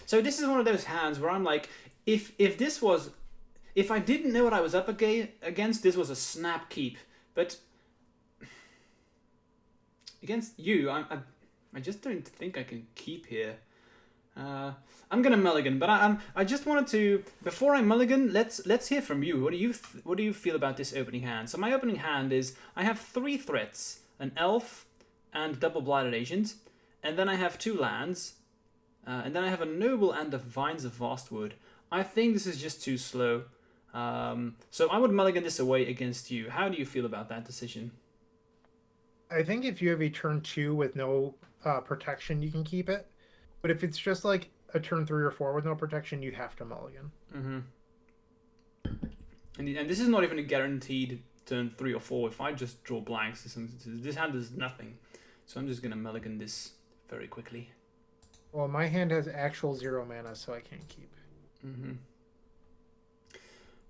So this is one of those hands where I'm like, if I didn't know what I was up against, this was a snap keep. But against you, I just don't think I can keep here. I'm gonna mulligan, but I just wanted to, before I mulligan, let's hear from you. What do you feel about this opening hand? So my opening hand is I have 3 threats: an elf and double blighted agent, and then I have 2 lands, and then I have a noble and the vines of vastwood. I think this is just too slow. So I would mulligan this away against you. How do you feel about that decision? I think if you have a turn 2 with no protection, you can keep it. But if it's just like a turn 3 or 4 with no protection, you have to mulligan. Mm-hmm. And this is not even a guaranteed turn 3 or 4. If I just draw blanks, this hand does nothing. So I'm just going to mulligan this very quickly. Well, my hand has actual 0 mana, so I can't keep. Mm-hmm.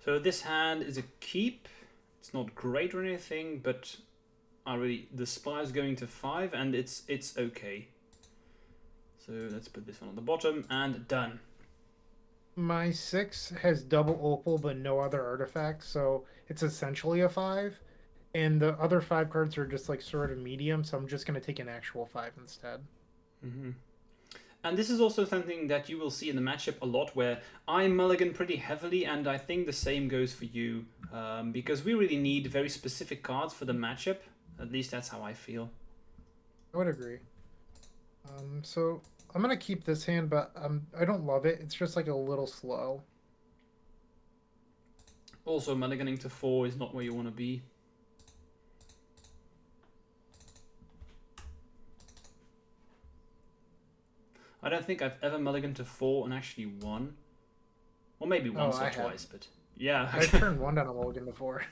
So this hand is a keep. It's not great or anything, but the spy is going to 5, and it's okay. So let's put this one on the bottom, and done. My 6 has double opal, but no other artifacts, so it's essentially a 5. And the other 5 cards are just like sort of medium, so I'm just going to take an actual 5 instead. Mm-hmm. And this is also something that you will see in the matchup a lot, where I mulligan pretty heavily, and I think the same goes for you, because we really need very specific cards for the matchup. At least that's how I feel. I would agree. So I'm going to keep this hand, but I don't love it. It's just like a little slow. Also, mulliganing to 4 is not where you want to be. I don't think I've ever mulliganed to 4 and actually won. Or maybe once or twice, but yeah. I turned 1 down a mulligan before.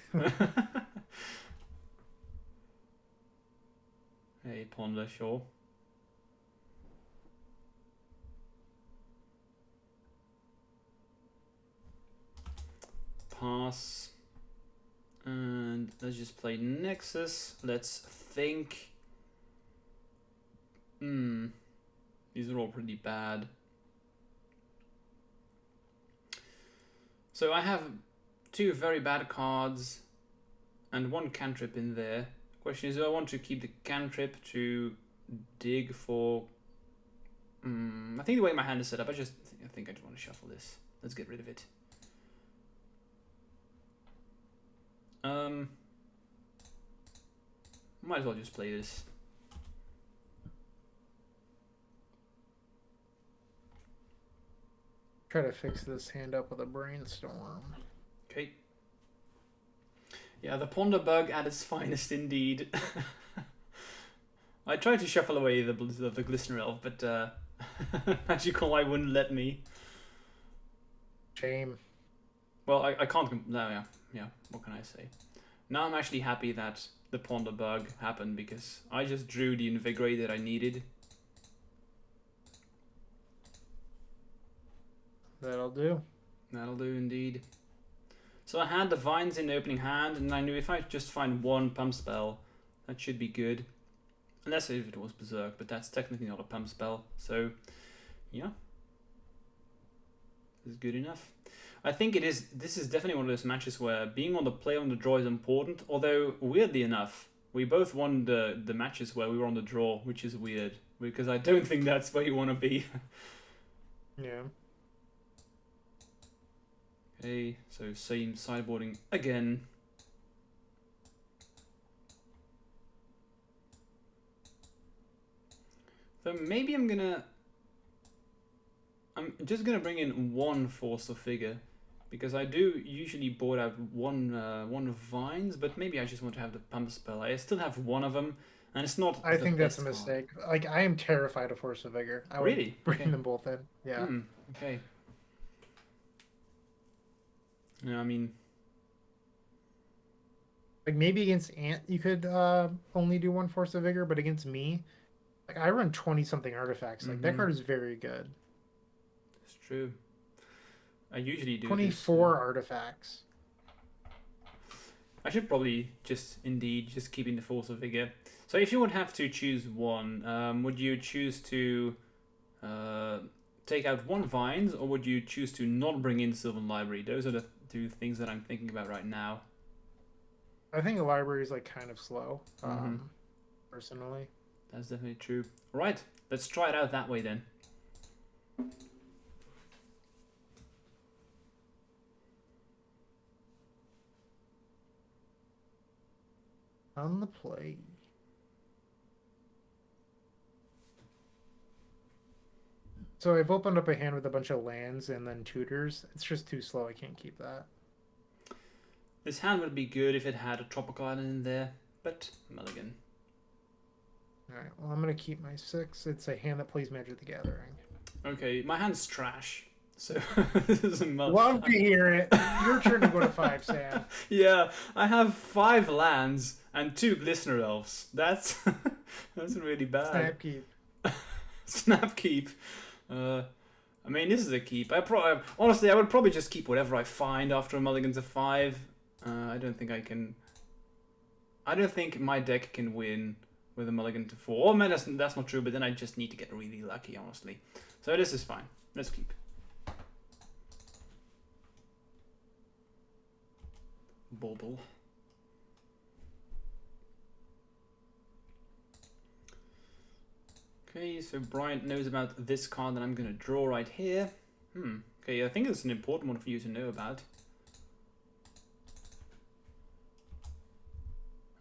Hey, Ponder, sure. Pass. And let's just play Nexus. Let's think. These are all pretty bad. So I have 2 very bad cards and 1 cantrip in there. Question is, do I want to keep the cantrip to dig for... I think the way my hand is set up, I think I just want to shuffle this. Let's get rid of it. Might as well just play this. Try to fix this hand up with a brainstorm. Okay. Yeah, the Ponder bug at its finest indeed. I tried to shuffle away the Glistener Elf, but Magical Eye wouldn't let me. Shame. Well, I can't... No, yeah, what can I say? Now I'm actually happy that the Ponder bug happened, because I just drew the Invigorate that I needed. That'll do. That'll do indeed. So I had the Vines in the opening hand, and I knew if I just find 1 pump spell, that should be good. Unless if it was Berserk, but that's technically not a pump spell, so yeah. It's good enough. I think this is definitely one of those matches where being on the play on the draw is important, although weirdly enough, we both won the matches where we were on the draw, which is weird, because I don't think that's where you want to be. Yeah. Okay, so same sideboarding again. So maybe I'm just gonna bring in 1 Force of Figure, because I do usually board out one Vines, but maybe I just want to have the pump spell. I still have 1 of them, and it's not. I think that's a mistake. Like, I am terrified of Force of Vigor. I would bring them both in. Yeah. Okay. Yeah, I mean, Like maybe against Ant you could only do 1 Force of Vigor, but against me, like I run 20 something artifacts. Like that card is very good. It's true. I usually do 24 artifacts. I should probably just keeping the Force of Vigor. So if you would have to choose one, would you choose to take out 1 Vines, or would you choose to not bring in Sylvan Library? Those are the 2 things that I'm thinking about right now. I think the library is like kind of slow, personally. That's definitely true. Right, let's try it out that way then. On the play. So I've opened up a hand with a bunch of lands and then tutors. It's just too slow. I can't keep that. This hand would be good if it had a tropical island in there, but mulligan. Alright, well I'm going to keep my 6. It's a hand that plays Magic the Gathering. Okay, my hand's trash. So this is a love to hear it. Your turn to go to 5, Sam. Yeah, I have 5 lands and 2 Glistener Elves. That's really bad. Snap keep. Snap keep. I mean, this is a keep. Honestly, I would probably just keep whatever I find after a mulligan to 5. I don't think I can. I don't think my deck can win with a mulligan to 4. Oh man, that's not true. But then I just need to get really lucky, honestly. So this is fine. Let's keep. Bauble. Okay, so Bryant knows about this card that I'm going to draw right here. Okay, I think it's an important one for you to know about.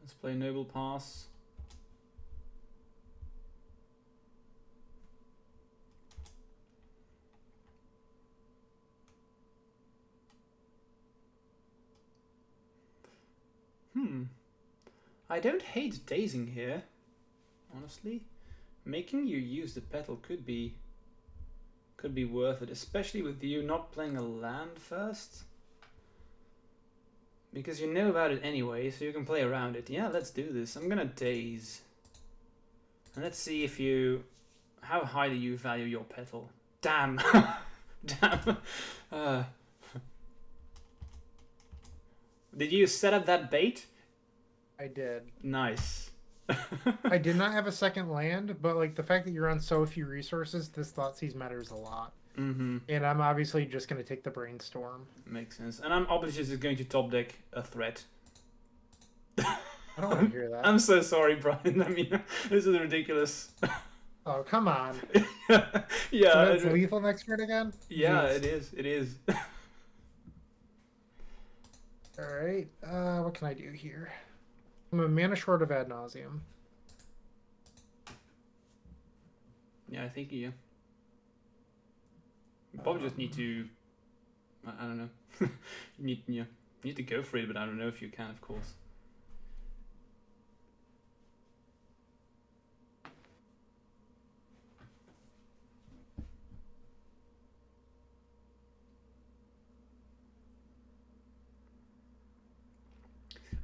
Let's play Noble Pass. I don't hate dazing here, honestly. Making you use the petal could be worth it, especially with you not playing a land first. Because you know about it anyway, so you can play around it. Yeah, let's do this. I'm gonna daze. And let's see if how highly you value your petal. Damn. Damn. Did you set up that bait? I did. Nice. I did not have a second land, but like the fact that you're on so few resources, this Thoughtseize matters a lot. And I'm obviously just going to take the Brainstorm. Makes sense. And I'm obviously just going to top deck a threat. I don't want to hear that. I'm so sorry, Brian. I mean, this is ridiculous. Oh, come on. Yeah. So that's lethal next turn again? Yeah, Jeez. it is. It is. Alright. What can I do here? I'm a mana short of ad nauseum. Yeah, I think you probably just need to. I don't know. you need to go for it, but I don't know if you can, of course.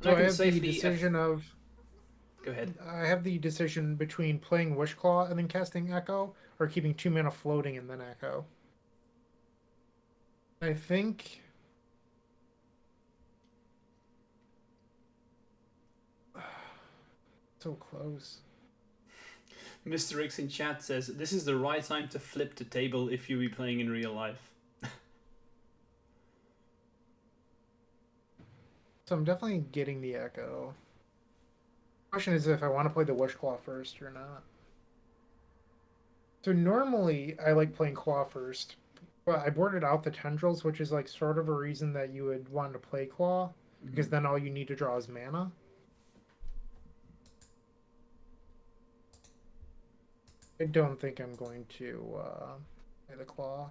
So I have the decision of. Go ahead. I have the decision between playing Wishclaw and then casting Echo, or keeping 2 mana floating and then Echo. I think. So close. Mr. X in chat says this is the right time to flip the table if you be playing in real life. So I'm definitely getting the Echo. Question is if I want to play the Wishclaw first or not. So normally I like playing Claw first, but I boarded out the Tendrils, which is like sort of a reason that you would want to play Claw, because then all you need to draw is mana. I don't think I'm going to play the Claw.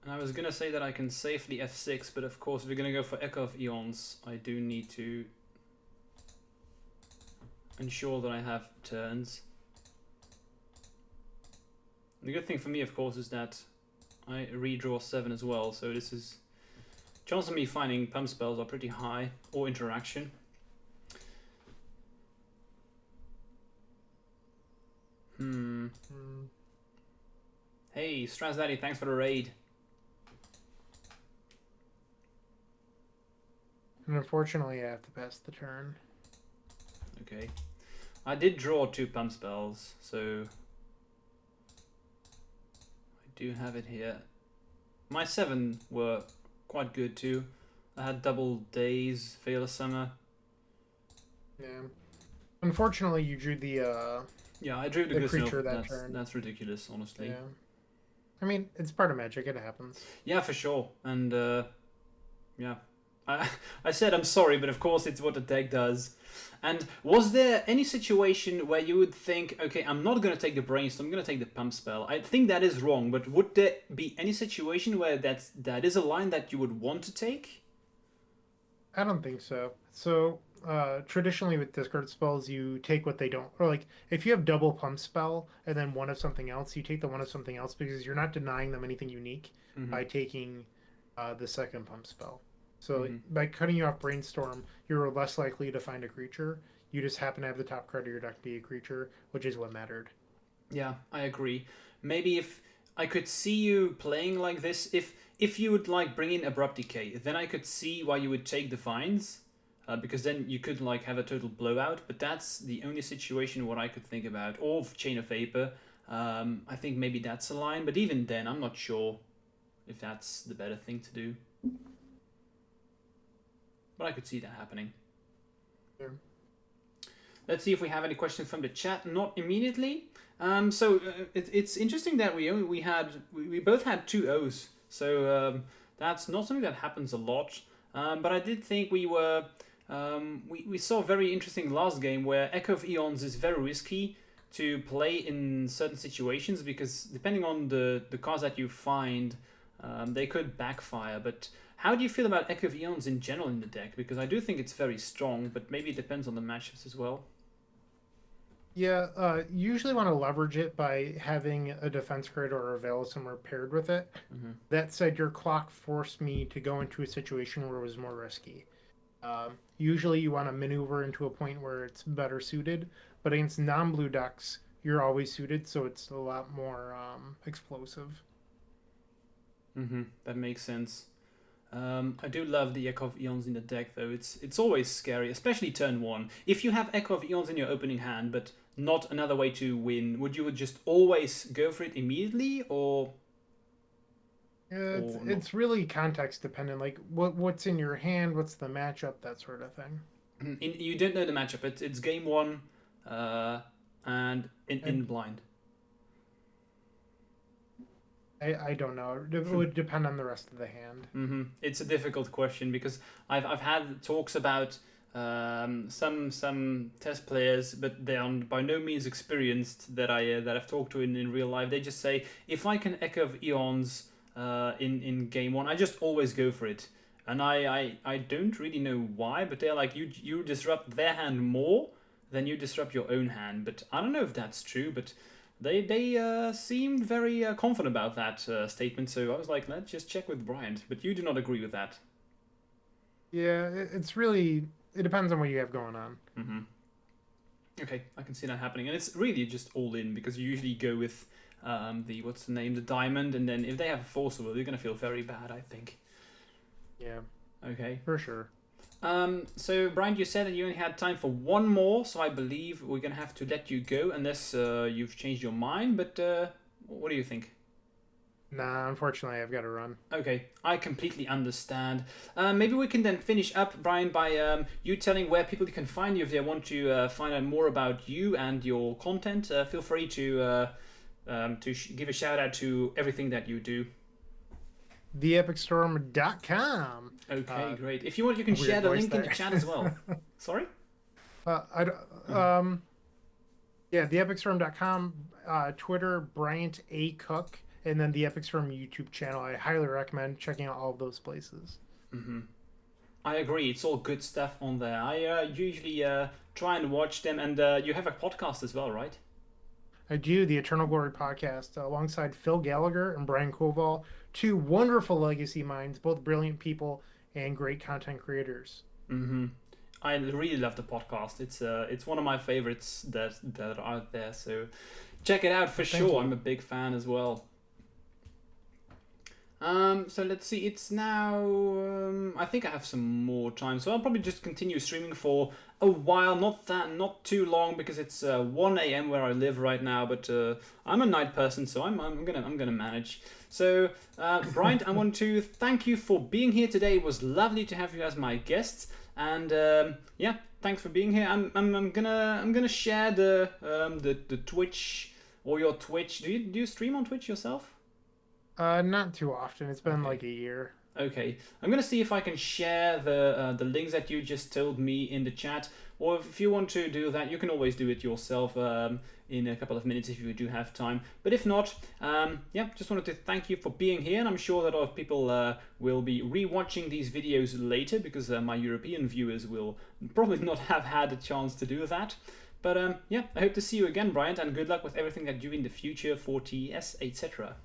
And I was gonna say that I can safely F6, but of course if we're gonna go for Echo of Eons, I do need to ensure that I have turns. The good thing for me, of course, is that I redraw 7 as well, so this is Chances of me finding pump spells are pretty high, or interaction. Hey, Straz Daddy, thanks for the raid. And unfortunately, I have to pass the turn. Okay. I did draw 2 pump spells, so I do have it here. My 7 were quite good too. I had Double Days, Veil of Summer. Yeah. Unfortunately, you drew the yeah, I drew the creature that turn. That's ridiculous, honestly. Yeah. I mean, it's part of Magic. It happens. Yeah, for sure. And yeah, I said I'm sorry, but of course it's what the deck does. And was there any situation where you would think, okay, I'm not going to take the Brainstorm, I'm going to take the Pump Spell? I think that is wrong, but would there be any situation where that is a line that you would want to take? I don't think so. So traditionally with discard spells, you take what they don't, or like if you have double Pump Spell and then one of something else, you take the one of something else because you're not denying them anything unique by taking the second Pump Spell. So by cutting you off Brainstorm, you're less likely to find a creature. You just happen to have the top card of your deck be a creature, which is what mattered. Yeah, I agree. Maybe if I could see you playing like this, if you would like bring in Abrupt Decay, then I could see why you would take the Vines, because then you could like have a total blowout. But that's the only situation what I could think about. Or Chain of Vapor. I think maybe that's a line, but even then, I'm not sure if that's the better thing to do. But I could see that happening. Yeah. Let's see if we have any questions from the chat. Not immediately. It's interesting that we both had 2 O's. So that's not something that happens a lot. But I did think we saw a very interesting last game where Echo of Eons is very risky to play in certain situations because depending on the cards that you find, they could backfire. But how do you feel about Echo of Eons in general in the deck? Because I do think it's very strong, but maybe it depends on the matchups as well. Yeah, you usually want to leverage it by having a defense card or a Veil of Summer paired with it. That said, your clock forced me to go into a situation where it was more risky. Usually you want to maneuver into a point where it's better suited, but against non-blue decks, you're always suited, so it's a lot more explosive. That makes sense. I do love the Echo of Eons in the deck, though. It's always scary, especially turn 1. If you have Echo of Eons in your opening hand, but not another way to win, would you just always go for it immediately, or? Yeah, it's really context dependent. Like what's in your hand, what's the matchup, that sort of thing. You don't know the matchup. It's game 1, and in blind. I don't know. It would depend on the rest of the hand. It's a difficult question because I've had talks about some test players, but they are by no means experienced that I've talked to in real life. They just say if I can Echo of Eons in game 1, I just always go for it, and I don't really know why, but they're like you disrupt their hand more than you disrupt your own hand. But I don't know if that's true, but. They seemed very confident about that statement, so I was like, let's just check with Bryant. But you do not agree with that. Yeah, it depends on what you have going on. Okay, I can see that happening, and it's really just all in because you usually go with the diamond, and then if they have a force will, you're gonna feel very bad, I think. Yeah. Okay. For sure. So Brian, you said that you only had time for 1 more, so I believe we're gonna have to let you go unless you've changed your mind. But what do you think? Nah, unfortunately, I've got to run. Okay, I completely understand. Maybe we can then finish up, Brian, by you telling where people can find you if they want to find out more about you and your content. Feel free to give a shout out to everything that you do. TheEpicStorm.com. Okay, great. If you want, you can share the link in the chat as well. Sorry? Yeah, TheEpicStorm.com, Twitter, Bryant A. Cook, and then the Epic Storm YouTube channel. I highly recommend checking out all of those places. I agree. It's all good stuff on there. I usually try and watch them, and you have a podcast as well, right? I do, the Eternal Glory podcast, alongside Phil Gallagher and Brian Koval, 2 wonderful legacy minds, both brilliant people, and great content creators. Mm-hmm. I really love the podcast. It's one of my favorites that are out there. So check it out for Thank sure. you. I'm a big fan as well. So let's see. It's now. I think I have some more time, so I'll probably just continue streaming for a while. Not too long, because it's 1 a.m. where I live right now. But I'm a night person, so I'm gonna manage. So Bryant, I want to thank you for being here today. It was lovely to have you as my guest, and yeah, thanks for being here. I'm gonna share the Twitch or your Twitch. Do you stream on Twitch yourself? Not too often. It's been Okay. like a year. Okay, I'm gonna see if I can share the links that you just told me in the chat, or if you want to do that, you can always do it yourself in a couple of minutes if you do have time. But if not, yeah, just wanted to thank you for being here, and I'm sure that a lot of people will be re-watching these videos later, because my European viewers will probably not have had a chance to do that. But yeah, I hope to see you again, Bryant, and good luck with everything that you do in the future for TES, etc.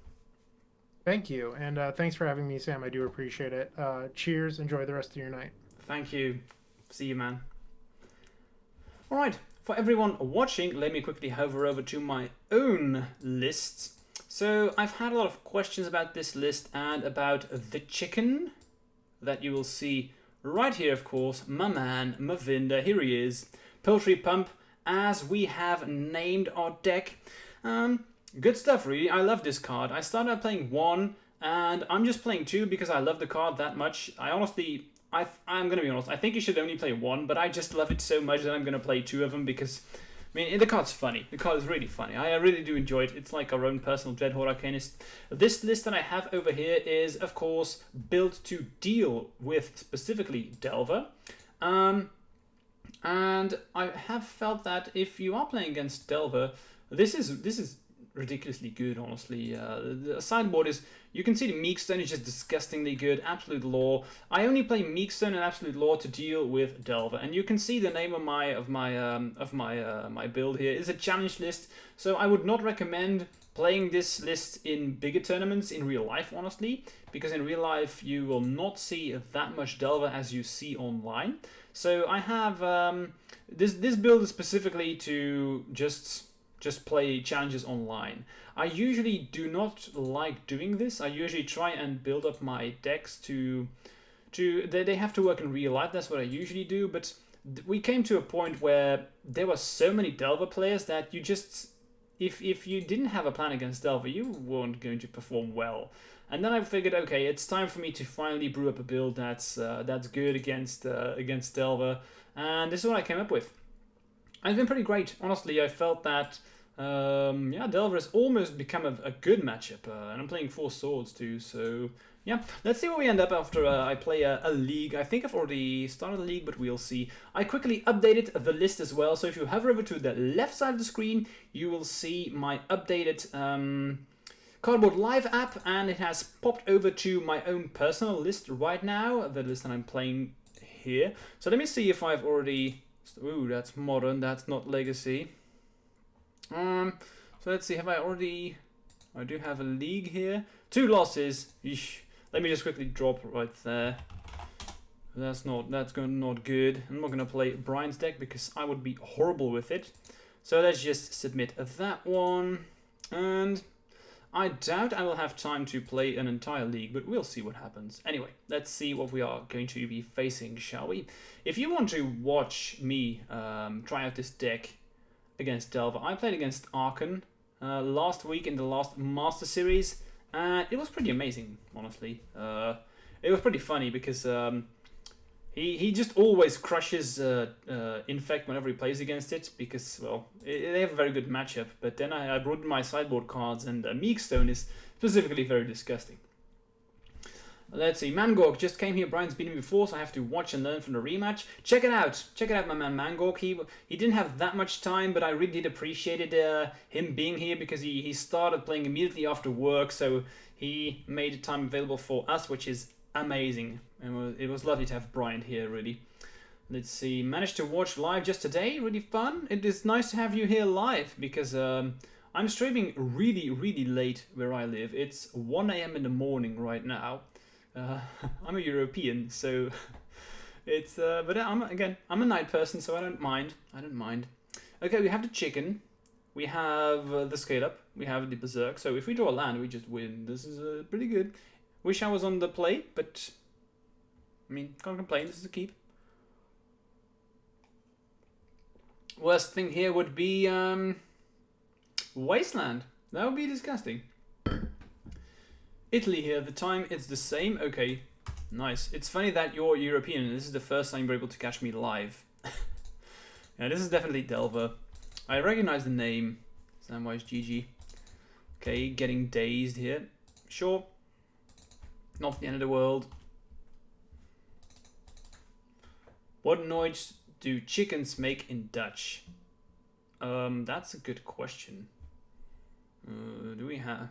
Thank you, and thanks for having me, Sam. I do appreciate it. Cheers. Enjoy the rest of your night. Thank you. See you, man. Alright, for everyone watching, let me quickly hover over to my own lists. So I've had a lot of questions about this list and about the chicken that you will see right here, of course. My man, Mavinda, here he is. Poultry Pump, as we have named our deck. Good stuff, really. I love this card. I started out playing 1, and I'm just playing 2 because I love the card that much. I'm going to be honest, I think you should only play 1, but I just love it so much that I'm going to play 2 of them because, I mean, the card's funny. The card is really funny. I really do enjoy it. It's like our own personal Dreadhorde Arcanist. This list that I have over here is, of course, built to deal with specifically Delver. And I have felt that if you are playing against Delver, this is ridiculously good, honestly. The sideboard is, you can see the Meekstone is just disgustingly good. Absolute Law. I only play Meekstone and Absolute Law to deal with Delver, and you can see the name of my build here is a challenge list. So I would not recommend playing this list in bigger tournaments in real life, honestly, because in real life you will not see that much Delver as you see online. So I have this build is specifically to just play challenges online. I usually do not like doing this. I usually try and build up my decks to they have to work in real life. That's what I usually do. But we came to a point where there were so many Delver players that you just, if you didn't have a plan against Delver, you weren't going to perform well. And then I figured, okay, it's time for me to finally brew up a build that's good against Delver, and this is what I came up with. And it's been pretty great, honestly. I felt that yeah, Delver has almost become a good matchup, and I'm playing 4 swords too, so yeah, let's see where we end up after I play a league. I think I've already started a league, but we'll see. I quickly updated the list as well, so if you hover over to the left side of the screen, you will see my updated Cardboard Live app, and it has popped over to my own personal list right now, the list that I'm playing here. So let me see if I've already... Ooh, that's modern, that's not legacy. So let's see, have I already... I do have a league here. 2 losses. Eesh. Let me just quickly drop right there. That's not good. I'm not gonna play Brian's deck because I would be horrible with it. So let's just submit that one. And I doubt I will have time to play an entire league, but we'll see what happens. Anyway, let's see what we are going to be facing, shall we? If you want to watch me try out this deck against Delver, I played against Archon last week in the last Master Series, and it was pretty amazing, honestly. It was pretty funny because he just always crushes Infect whenever he plays against it because, well, they have a very good matchup. But then I brought in my sideboard cards, and Meekstone is specifically very disgusting. Let's see, Mangork just came here. Brian's beaten me before, so I have to watch and learn from the rematch. Check it out, my man Mangork. He didn't have that much time, but I really did appreciate him being here because he started playing immediately after work, so he made time available for us, which is amazing. And it was lovely to have Brian here, really. Let's see, managed to watch live just today, really fun. It is nice to have you here live because I'm streaming really late where I live. It's 1 a.m. in the morning right now. I'm a European, so it's but I'm a night person, so I don't mind. Okay, we have the chicken, we have the scale up, we have the berserk. So if we draw a land, we just win. This is pretty good. Wish I was on the play, but I mean, can't complain. This is a keep. Worst thing here would be wasteland. That would be disgusting. Italy here, the time it's the same. Okay, nice. It's funny that you're European and this is the first time you're able to catch me live. Yeah, this is definitely Delver. I recognize the name. Samwise GG. Okay, getting dazed here. Sure. Not the end of the world. What noise do chickens make in Dutch? That's a good question. Do we have...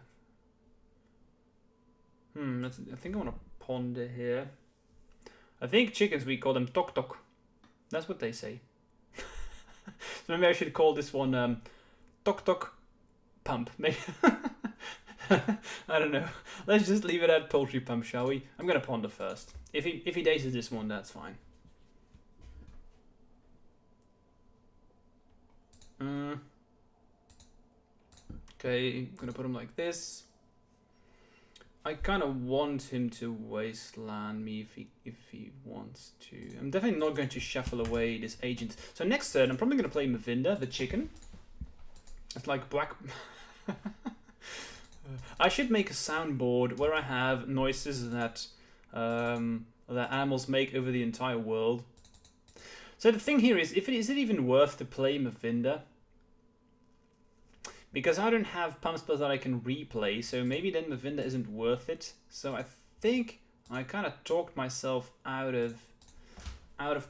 I think I want to ponder here. I think chickens, we call them tok tok. That's what they say. So maybe I should call this one tok tok pump. Maybe. I don't know. Let's just leave it at poultry pump, shall we? I'm gonna ponder first. If he dazes this one, that's fine. Okay, I'm gonna put him like this. I kind of want him to wasteland me if he wants to. I'm definitely not going to shuffle away this agent. So next turn, I'm probably going to play Mavinda, the chicken. It's like black... I should make a soundboard where I have noises that that animals make over the entire world. So the thing here is it even worth to play Mavinda? Because I don't have pump spells that I can replay, so maybe then Mavinda isn't worth it. So I think I kind of talked myself out of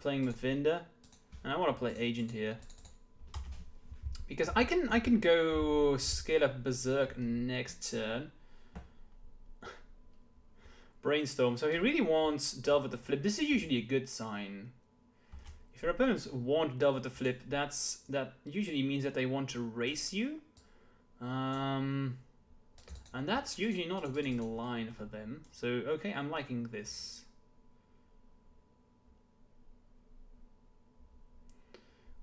playing Mavinda, and I want to play Agent here because I can go scale up Berserk next turn. Brainstorm. So he really wants Delver to flip. This is usually a good sign. If your opponents want Delver to flip, that usually means that they want to race you. And that's usually not a winning line for them. So, okay, I'm liking this.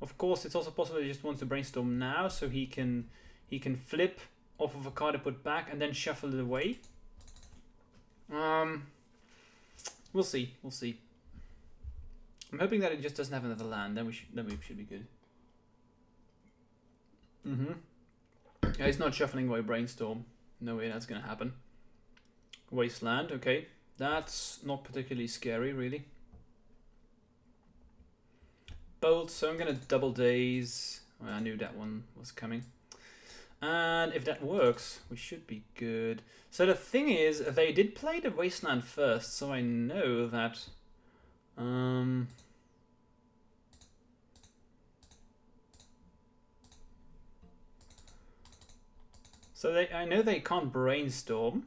Of course, it's also possible he just wants to brainstorm now, so he can flip off of a card to put back and then shuffle it away. We'll see. We'll see. I'm hoping that it just doesn't have another land. Then we should be good. Yeah, he's not shuffling away Brainstorm. No way that's gonna happen. Wasteland, okay. That's not particularly scary, really. Bolt, so I'm gonna double daze. Well, I knew that one was coming. And if that works, we should be good. So the thing is, they did play the Wasteland first, so I know that... So I know they can't brainstorm.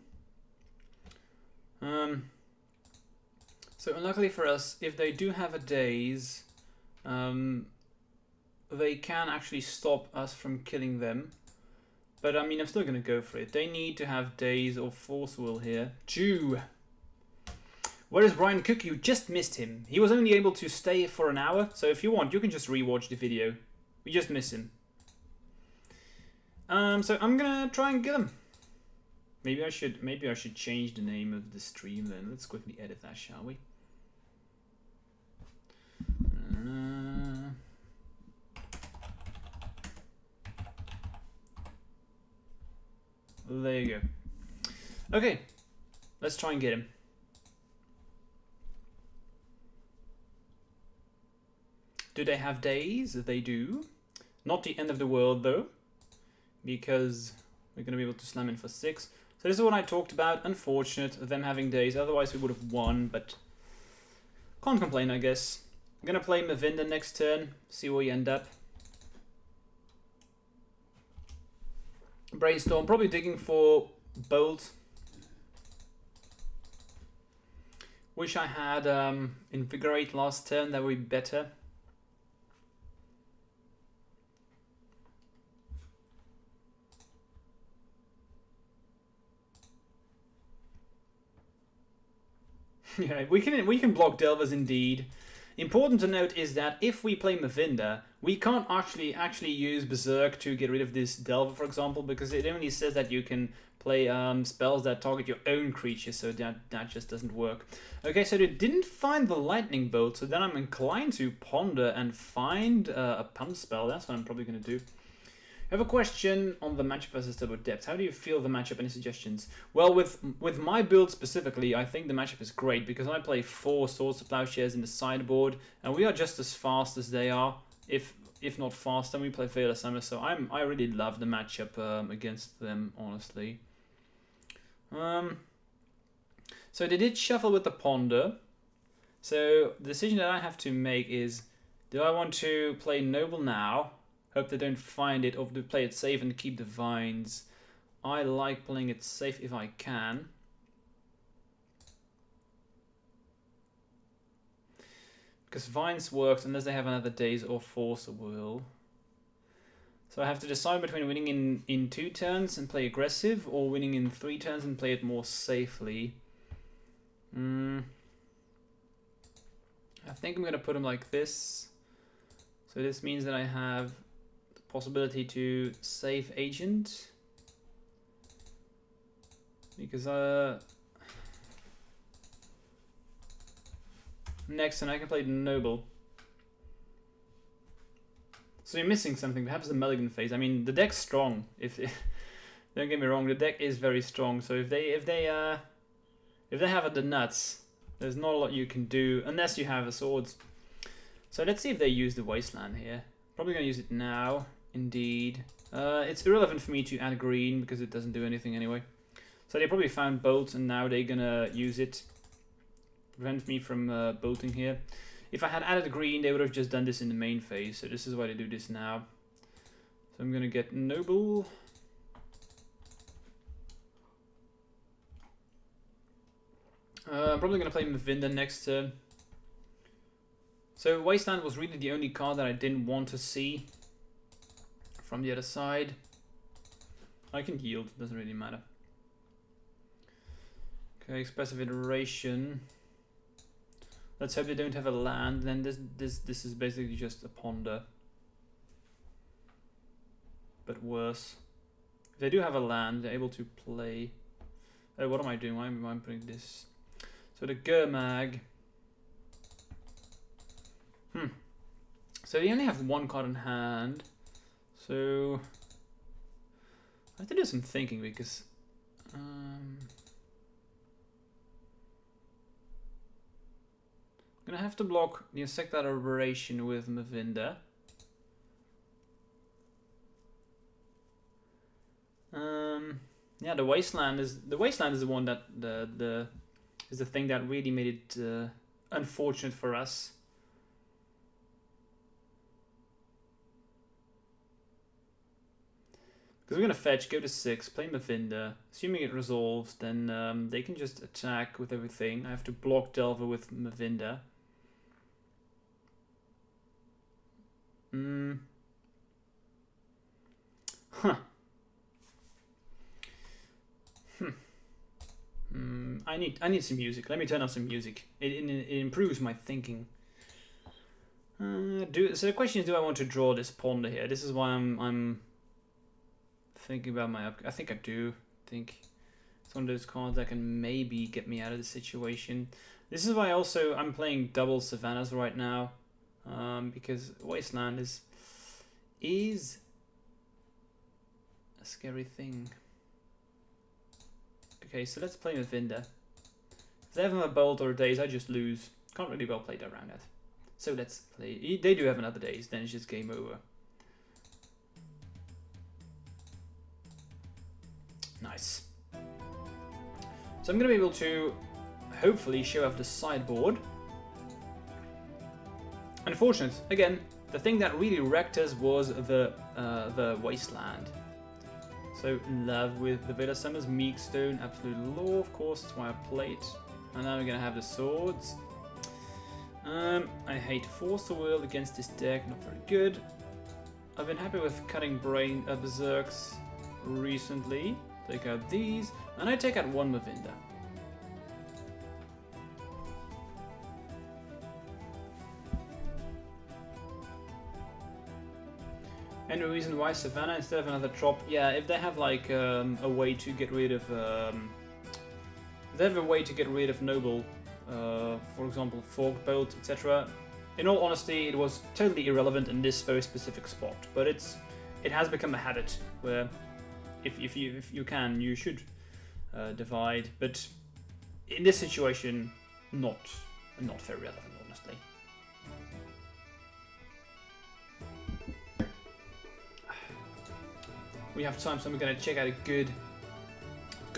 So unluckily for us, if they do have a daze, they can actually stop us from killing them. But I mean, I'm still gonna go for it. They need to have daze or force will here. Jew. Where is Bryant Cook? You just missed him. He was only able to stay for an hour. So if you want, you can just rewatch the video. We just miss him. So I'm gonna try and get him. Maybe I should change the name of the stream then. Let's quickly edit that, shall we? There you go. Okay, let's try and get him. Do they have days? They do. Not the end of the world though, because we're going to be able to slam in for 6. So this is what I talked about. Unfortunate, them having days. Otherwise we would have won, but can't complain, I guess. I'm going to play Mavinda next turn, see where we end up. Brainstorm, probably digging for Bolt. Wish I had Invigorate last turn, that would be better. Yeah, we can block Delvers indeed. Important to note is that if we play Mavinda, we can't actually use Berserk to get rid of this Delver, for example, because it only says that you can play spells that target your own creatures, so that just doesn't work. Okay, so they didn't find the Lightning Bolt, so then I'm inclined to ponder and find a pump spell. That's what I'm probably going to do. I have a question on the matchup versus Turbo Depth. How do you feel the matchup? Any suggestions? Well, with my build specifically, I think the matchup is great because I play 4 Swords to Plowshares in the sideboard, and we are just as fast as they are, if not faster. We play Veil of Summer, so I really love the matchup against them, honestly. So they did shuffle with the Ponder. So the decision that I have to make is, do I want to play Noble now? Hope they don't find it, or to play it safe and keep the Vines. I like playing it safe if I can. Because Vines works unless they have another Daze or Force of Will. So I have to decide between winning in 2 turns and play aggressive, or winning in 3 turns and play it more safely. I think I'm going to put them like this. So this means that I have possibility to save Agent, because next turn I can play Noble. So you're missing something, perhaps the Mulligan phase. I mean, the deck's strong. If don't get me wrong, the deck is very strong. So if they have the nuts, there's not a lot you can do unless you have a Swords. So let's see if they use the Wasteland here. Probably gonna use it now. Indeed. It's irrelevant for me to add green because it doesn't do anything anyway. So they probably found Bolt and now they're gonna use it. Prevent me from bolting here. If I had added green, they would have just done this in the main phase. So this is why they do this now. So I'm gonna get Noble. I'm probably gonna play Mavinda next turn. So Wasteland was really the only card that I didn't want to see from the other side. I can yield, doesn't really matter. Okay, Expressive Iteration. Let's hope they don't have a land. Then this is basically just a Ponder, but worse. If they do have a land, they're able to play. Oh, what am I doing? Why am I putting this? So the Gurmag. So they only have 1 card in hand. So I have to do some thinking because I'm gonna have to block the Insectile Aberration with Mavinda. Yeah, the Wasteland is the one that is the thing that really made it unfortunate for us. Because we're going to fetch, go to 6, play Mavinda. Assuming it resolves, then they can just attack with everything. I have to block Delver with Mavinda. I need some music. Let me turn on some music. It improves my thinking. So the question is, do I want to draw this Ponder here? This is why I'm thinking about my I think I do. I think it's one of those cards that can maybe get me out of the situation. This is why also I'm playing double Savannahs right now, because Wasteland is a scary thing. Okay, so let's play Mavinda. If they have a Bolt or a Daze, I just lose. Can't really well play around that. So let's play. They do have another Daze, then it's just game over. Nice. So I'm going to be able to hopefully show off the sideboard. Unfortunate, again, the thing that really wrecked us was the Wasteland. So in love with the Villa Summers, Meekstone, Absolute Law, of course, that's why I played. And now we're going to have the Swords. I hate Force of Will against this deck, not very good. I've been happy with cutting Berserks recently. Take out these, and I take out 1 Mavinda. Any reason why Savannah instead of another trop? Yeah, if they have like a way to get rid of, if they have a way to get rid of Noble, for example, Forked Bolt, etc. In all honesty, it was totally irrelevant in this very specific spot, but it has become a habit where if you can, you should divide, but in this situation, not very relevant, honestly. We have time, so I'm gonna check out a good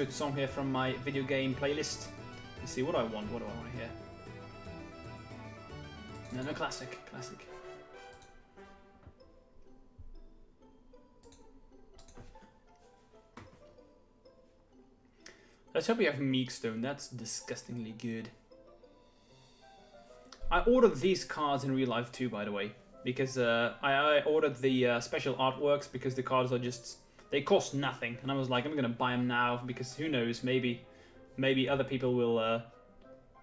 song here from my video game playlist. Let's see what I want. What do I want to hear? No, classic. Let's hope we have Meekstone. That's disgustingly good. I ordered these cards in real life too, by the way, because I ordered the special artworks because the cards are just, they cost nothing, and I was like, I'm gonna buy them now because who knows, maybe other people will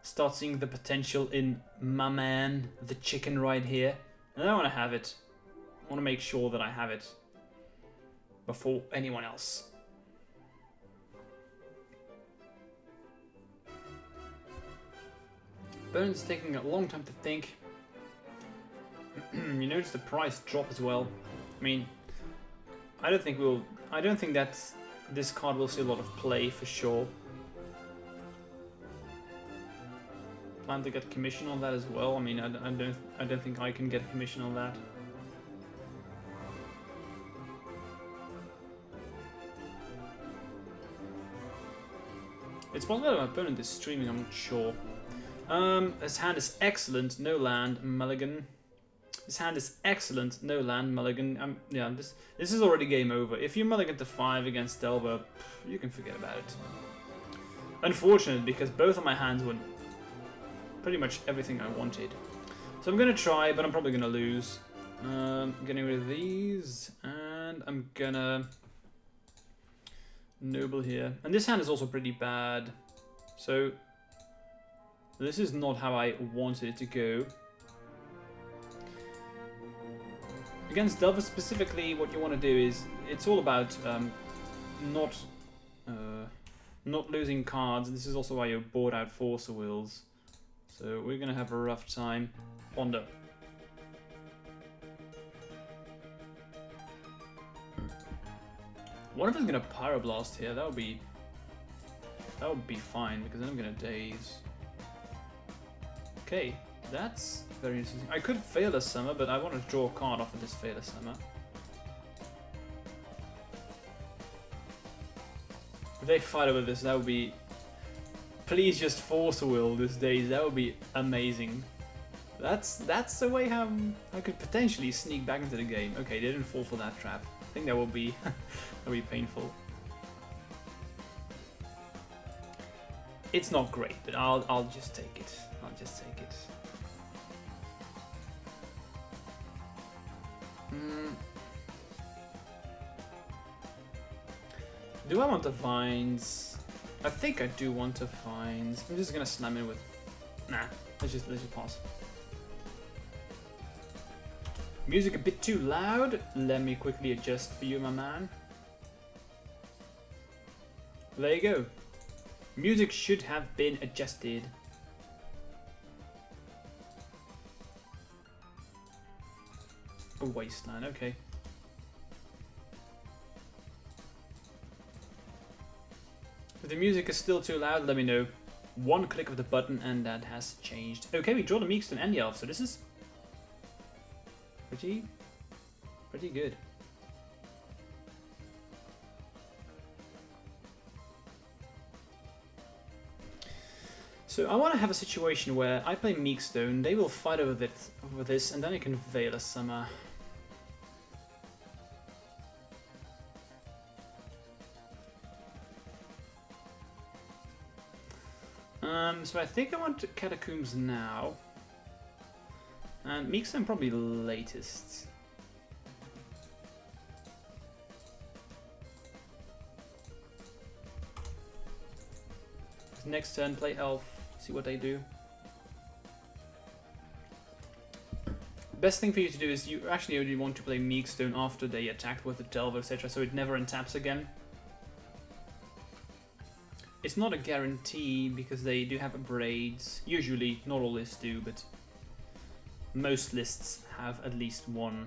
start seeing the potential in my man, the chicken right here, and I want to have it. I want to make sure that I have it before anyone else. Burn's taking a long time to think. You notice the price drop as well. I mean, I don't think that this card will see a lot of play for sure. Plan to get commission on that as well. I mean, I don't think I can get commission on that. It's possible that my opponent is streaming, I'm not sure. His hand is excellent, no land, mulligan. His hand is excellent, no land, mulligan. Yeah, this is already game over. If you mulligan to 5 against Delver, you can forget about it. Unfortunate, because both of my hands were pretty much everything I wanted. So I'm gonna try, but I'm probably gonna lose. Getting rid of these, and I'm gonna Noble here. And this hand is also pretty bad. So this is not how I wanted it to go. Against Delver specifically, what you want to do is, it's all about not losing cards. This is also why you board out Force of Wills. So we're gonna have a rough time. Ponder. What if it's gonna Pyroblast here? That would be fine, because then I'm gonna daze. Okay, that's very interesting. I could fail a Summer, but I want to draw a card off of this fail a Summer. If they fight over this, that would be... Please just Force a Will this days. That would be amazing. That's the way how I could potentially sneak back into the game. Okay, they didn't fall for that trap. I think that would be that would be painful. It's not great, but I'll just take it. I'll just take it. Do I want the vines? I think I do want the vines. I'm just gonna slam in with. Nah, let's just pass. Music a bit too loud. Let me quickly adjust for you, my man. There you go. Music should have been adjusted. A wasteland, okay. If the music is still too loud, let me know. One click of the button and that has changed. Okay, we draw the Meekstone and the Elf, so this is pretty good. So I want to have a situation where I play Meekstone, they will fight over this, and then I can Veil a Summer. So I think I want Catacombs now. And Meekstone probably latest. Next turn, play Elf, see what they do. best thing for you to do is you actually only want to play Meekstone after they attacked with the Delver, etc., so it never untaps again. It's not a guarantee because they do have braids. Usually, not all lists do, but most lists have at least one.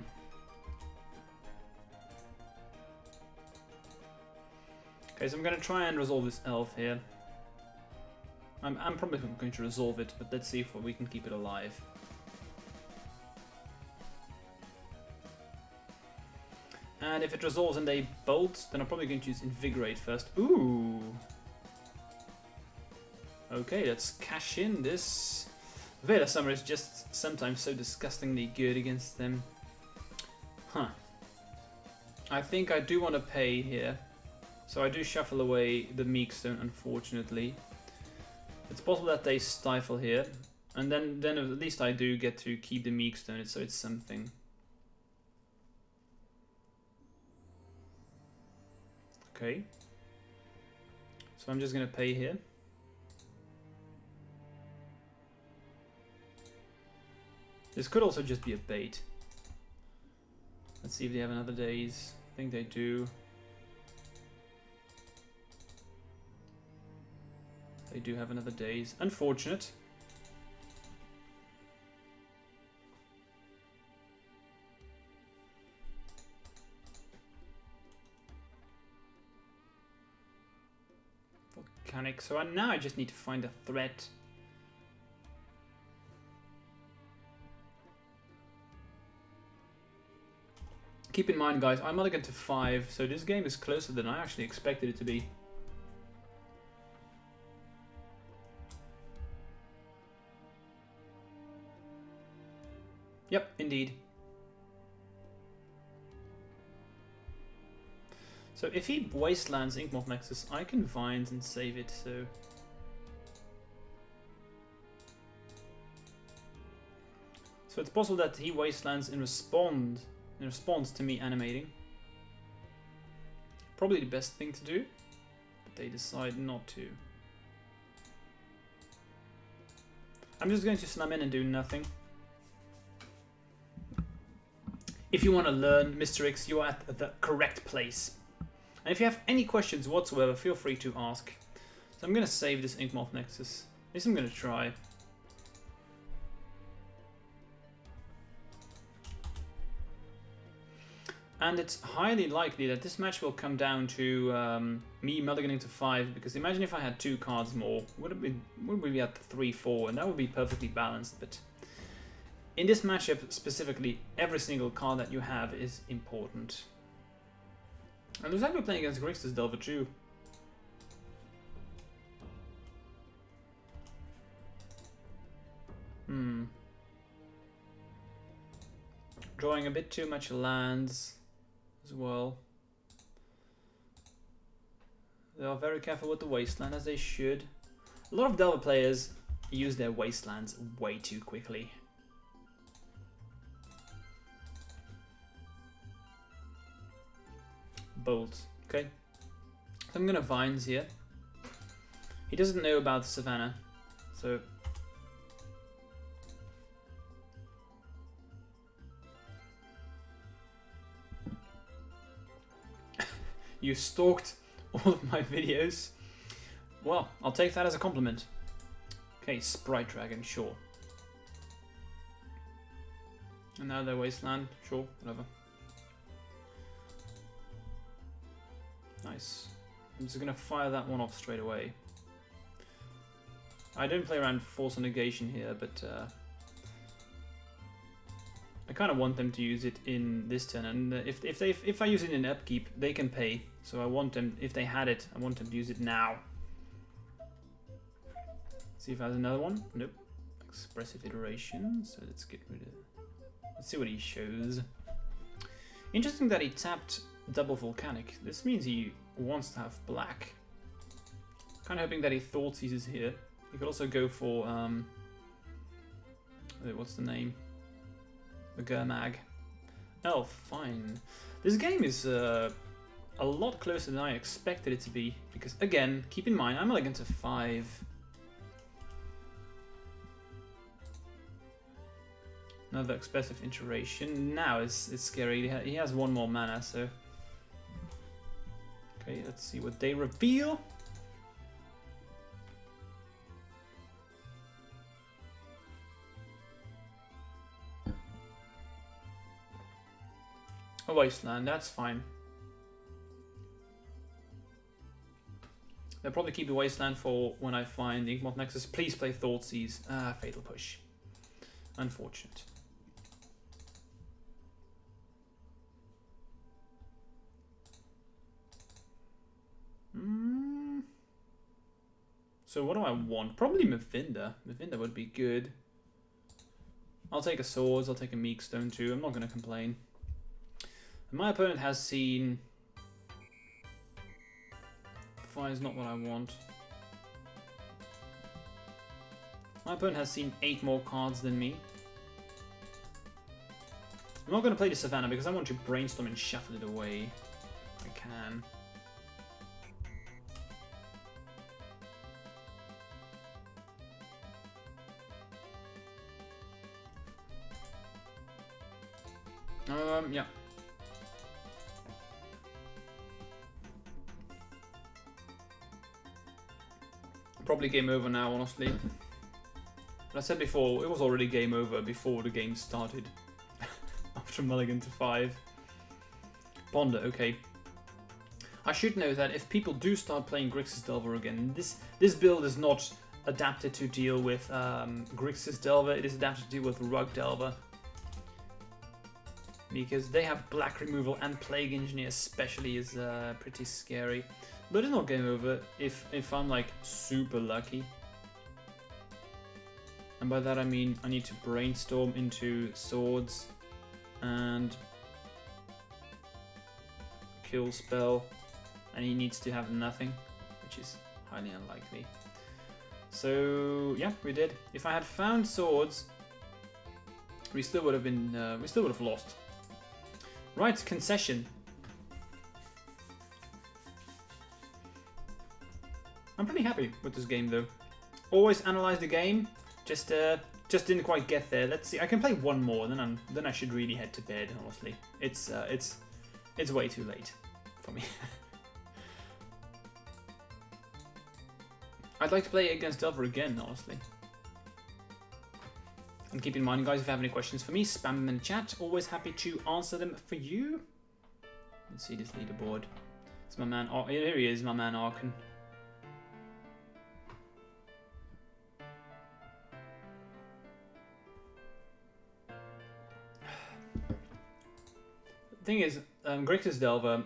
Okay, so I'm gonna try and resolve this elf here. I'm probably going to resolve it, but let's see if we can keep it alive. And if it resolves and they bolt, then I'm probably going to use Invigorate first. Ooh! Okay, let's cash in this. Vela Summer is just sometimes so disgustingly good against them. Huh. I think I do want to pay here. So I do shuffle away the Meekstone, unfortunately. It's possible that they stifle here. And then at least I do get to keep the Meekstone, so it's something. Okay. So I'm just going to pay here. This could also just be a bait. Let's see if they have another days. I think they do. They do have another days. Unfortunate. Volcanic. So now I just need to find a threat. Keep in mind, guys, I'm mulligan to 5, so this game is closer than I actually expected it to be. Yep, indeed. So if he wastelands Inkmoth Nexus, I can Vines and save it, so... So it's possible that he wastelands in response to me animating. Probably the best thing to do, but they decide not to. I'm just going to slam in and do nothing. If you want to learn Mr. X, you are at the correct place. And if you have any questions whatsoever, feel free to ask. So I'm going to save this Inkmoth Nexus. At least I'm going to try. And it's highly likely that this match will come down to me mulliganing to 5, because imagine if I had 2 cards more, would we be at 3-4, and that would be perfectly balanced. But in this matchup specifically, every single card that you have is important. And looks like we're playing against Grixis Delver too. Drawing a bit too much lands as well. They are very careful with the wasteland, as they should. A lot of Delver players use their wastelands way too quickly. Bolt. Okay. So I'm gonna Vines here. He doesn't know about the Savannah, so... You stalked all of my videos. Well, I'll take that as a compliment. Okay, Sprite Dragon, sure. And now their Wasteland, sure, whatever. Nice. I'm just gonna fire that one off straight away. I don't play around Force Negation here, but I kind of want them to use it in this turn, and if I use it in upkeep, they can pay. So I want them, if they had it, I want them to use it now. See if I have another one. Nope. Expressive Iteration. So let's get rid of it. Let's see what he shows. Interesting that he tapped double Volcanic. This means he wants to have black. Kind of hoping that he Thought Seizes here. He could also go for what's the name? The Gurmag. Oh, fine. This game is a lot closer than I expected it to be, because again, keep in mind, I'm mulligan to 5. Another expressive iteration. Now it's scary. He has one more mana, so... Okay, let's see what they reveal. A wasteland, that's fine. They'll probably keep the wasteland for when I find the Inkmoth Nexus. Please play Thoughtseize. Ah, Fatal Push. Unfortunate. So what do I want? Probably Mavinda. Mavinda would be good. I'll take a Swords, I'll take a Meekstone too. I'm not going to complain. And my opponent has seen... Fire is not what I want. My opponent has seen 8 more cards than me. I'm not going to play the Savannah because I want to brainstorm and shuffle it away. If I can. Yeah. Probably game over now, honestly. But I said before, it was already game over before the game started. After Mulligan to 5. Ponder, okay. I should know that if people do start playing Grixis Delver again, this build is not adapted to deal with Grixis Delver, it is adapted to deal with Rug Delver. Because they have black removal and Plague Engineer especially is pretty scary. But it's not game over if I'm like super lucky. And by that I mean I need to brainstorm into Swords and kill spell, and he needs to have nothing, which is highly unlikely. So yeah, we did. If I had found Swords, we still would have been we still would have lost. Right, concession. I'm pretty happy with this game though. Always analyze the game. Just didn't quite get there. Let's see. I can play one more, then I should really head to bed. Honestly, it's way too late for me. I'd like to play against Delver again, honestly. And keep in mind, guys, if you have any questions for me, spam them in the chat. Always happy to answer them for you. Let's see this leaderboard. It's my man. Here he is, my man Arkan. The thing is, Grixis Delver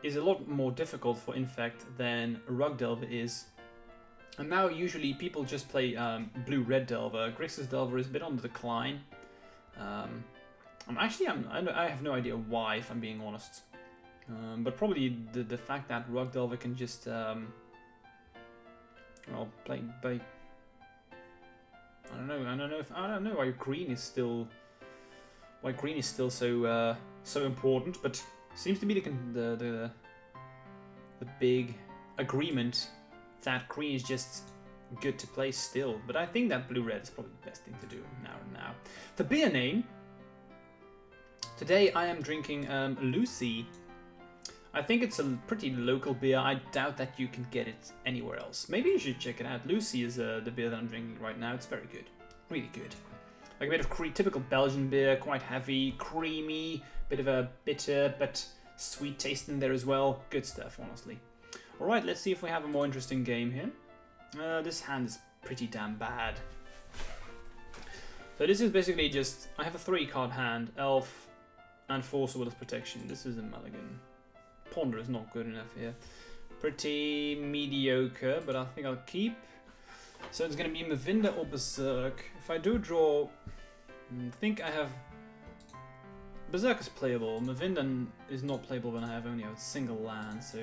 is a lot more difficult for Infect than Rug Delver is. And now usually people just play Blue-Red Delver. Grixis Delver is a bit on the decline. I have no idea why, if I'm being honest. But probably the fact that Rug Delver can just well play. I don't know why green is still so important, but seems to be the big agreement that green is just good to play still. But I think that blue-red is probably the best thing to do now. The beer name. Today I am drinking Lucy. I think it's a pretty local beer. I doubt that you can get it anywhere else. Maybe you should check it out. Lucy is the beer that I'm drinking right now. It's very good. Really good. Like a bit of typical Belgian beer, quite heavy, creamy, bit of a bitter but sweet taste in there as well. Good stuff, honestly. Alright, let's see if we have a more interesting game here. This hand is pretty damn bad. So this is basically just, I have a 3-card hand, Elf, and Force of Will's Protection. This is a mulligan. Ponder is not good enough here. Pretty mediocre, but I think I'll keep. So it's going to be Mavinda or Berserk. If I do draw, I think I have... Berserk is playable. Mavinda is not playable when I have only a single land, so...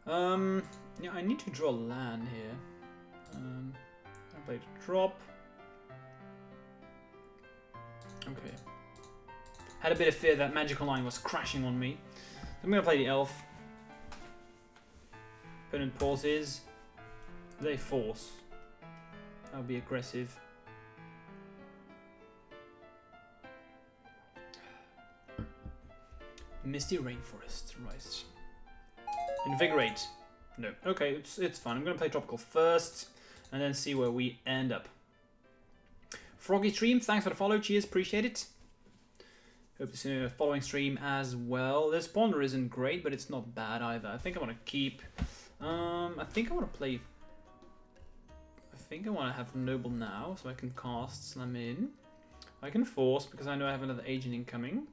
yeah, I need to draw land here. I played a drop. Okay. Had a bit of fear that Magical Line was crashing on me. I'm going to play the Elf. Opponent pauses. They force. I'll be aggressive. Misty Rainforest, right. Invigorate. No. Okay, it's fine. I'm gonna play Tropical first, and then see where we end up. Froggy Stream, thanks for the follow. Cheers, appreciate it. Hope to see you in the following stream as well. This ponder isn't great, but it's not bad either. I think I want to keep. I think I want to play. I think I want to have Noble now, so I can cast Slam in. I can force because I know I have another agent incoming.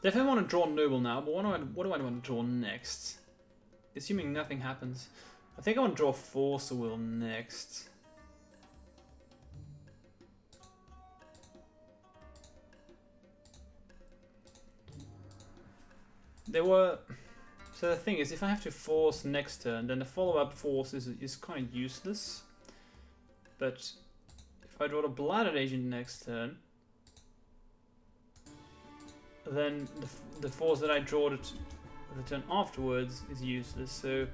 Definitely want to draw Noble now, but what do I want to draw next? Assuming nothing happens. I think I want to draw Force Will next. So the thing is, if I have to force next turn, then the follow-up force is kind of useless. But if I draw the Bladder Agent next turn, then the force that I draw the turn afterwards is useless. So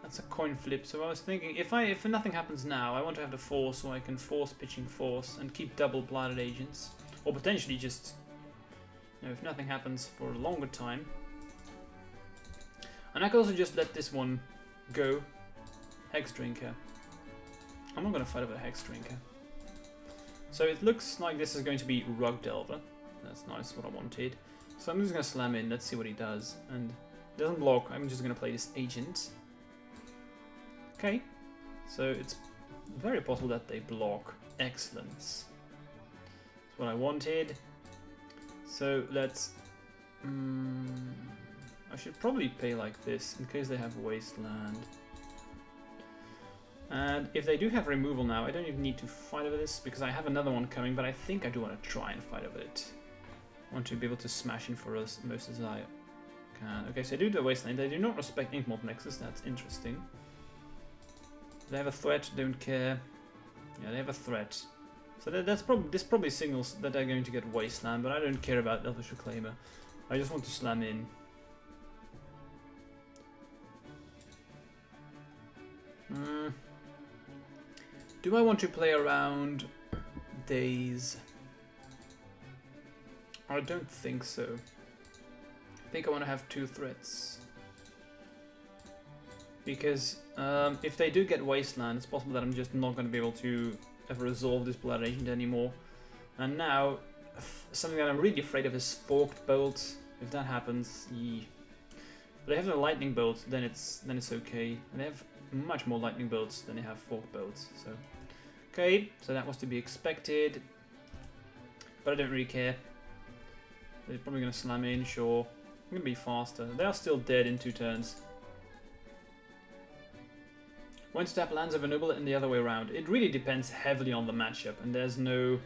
that's a coin flip. So I was thinking, if nothing happens now, I want to have the force so I can force pitching force and keep double Bladder Agents, or potentially just, you know, if nothing happens for a longer time. And I could also just let this one go. Hex Drinker. I'm not going to fight over Hex Drinker. So it looks like this is going to be Rug Delver. That's nice, what I wanted. So I'm just going to slam in, let's see what he does. And it doesn't block, I'm just going to play this agent. Okay, so it's very possible that they block. Excellent. That's what I wanted. So let's... I should probably play like this in case they have Wasteland. And if they do have removal now, I don't even need to fight over this because I have another one coming, but I think I do want to try and fight over it. I want to be able to smash in for as most as I can. Okay, so I do the Wasteland. They do not respect Inkmoth Nexus, that's interesting. They have a threat, don't care. Yeah, they have a threat. So this probably signals that they're going to get Wasteland, but I don't care about Elvish Reclaimer. I just want to slam in. Do I want to play around Days? I don't think so. I think I want to have two threats. Because if they do get Wasteland, it's possible that I'm just not going to be able to ever resolve this Blood Agent anymore. And now, something that I'm really afraid of is Forked Bolt. If that happens, But they have the Lightning Bolt, then it's okay. And they have much more Lightning Bolts than they have Forked Bolts. So, okay, so that was to be expected. But I don't really care. They're probably going to slam in, sure. I'm going to be faster. They are still dead in 2 turns. One step lands over Noble and the other way around. It really depends heavily on the matchup, and there's no...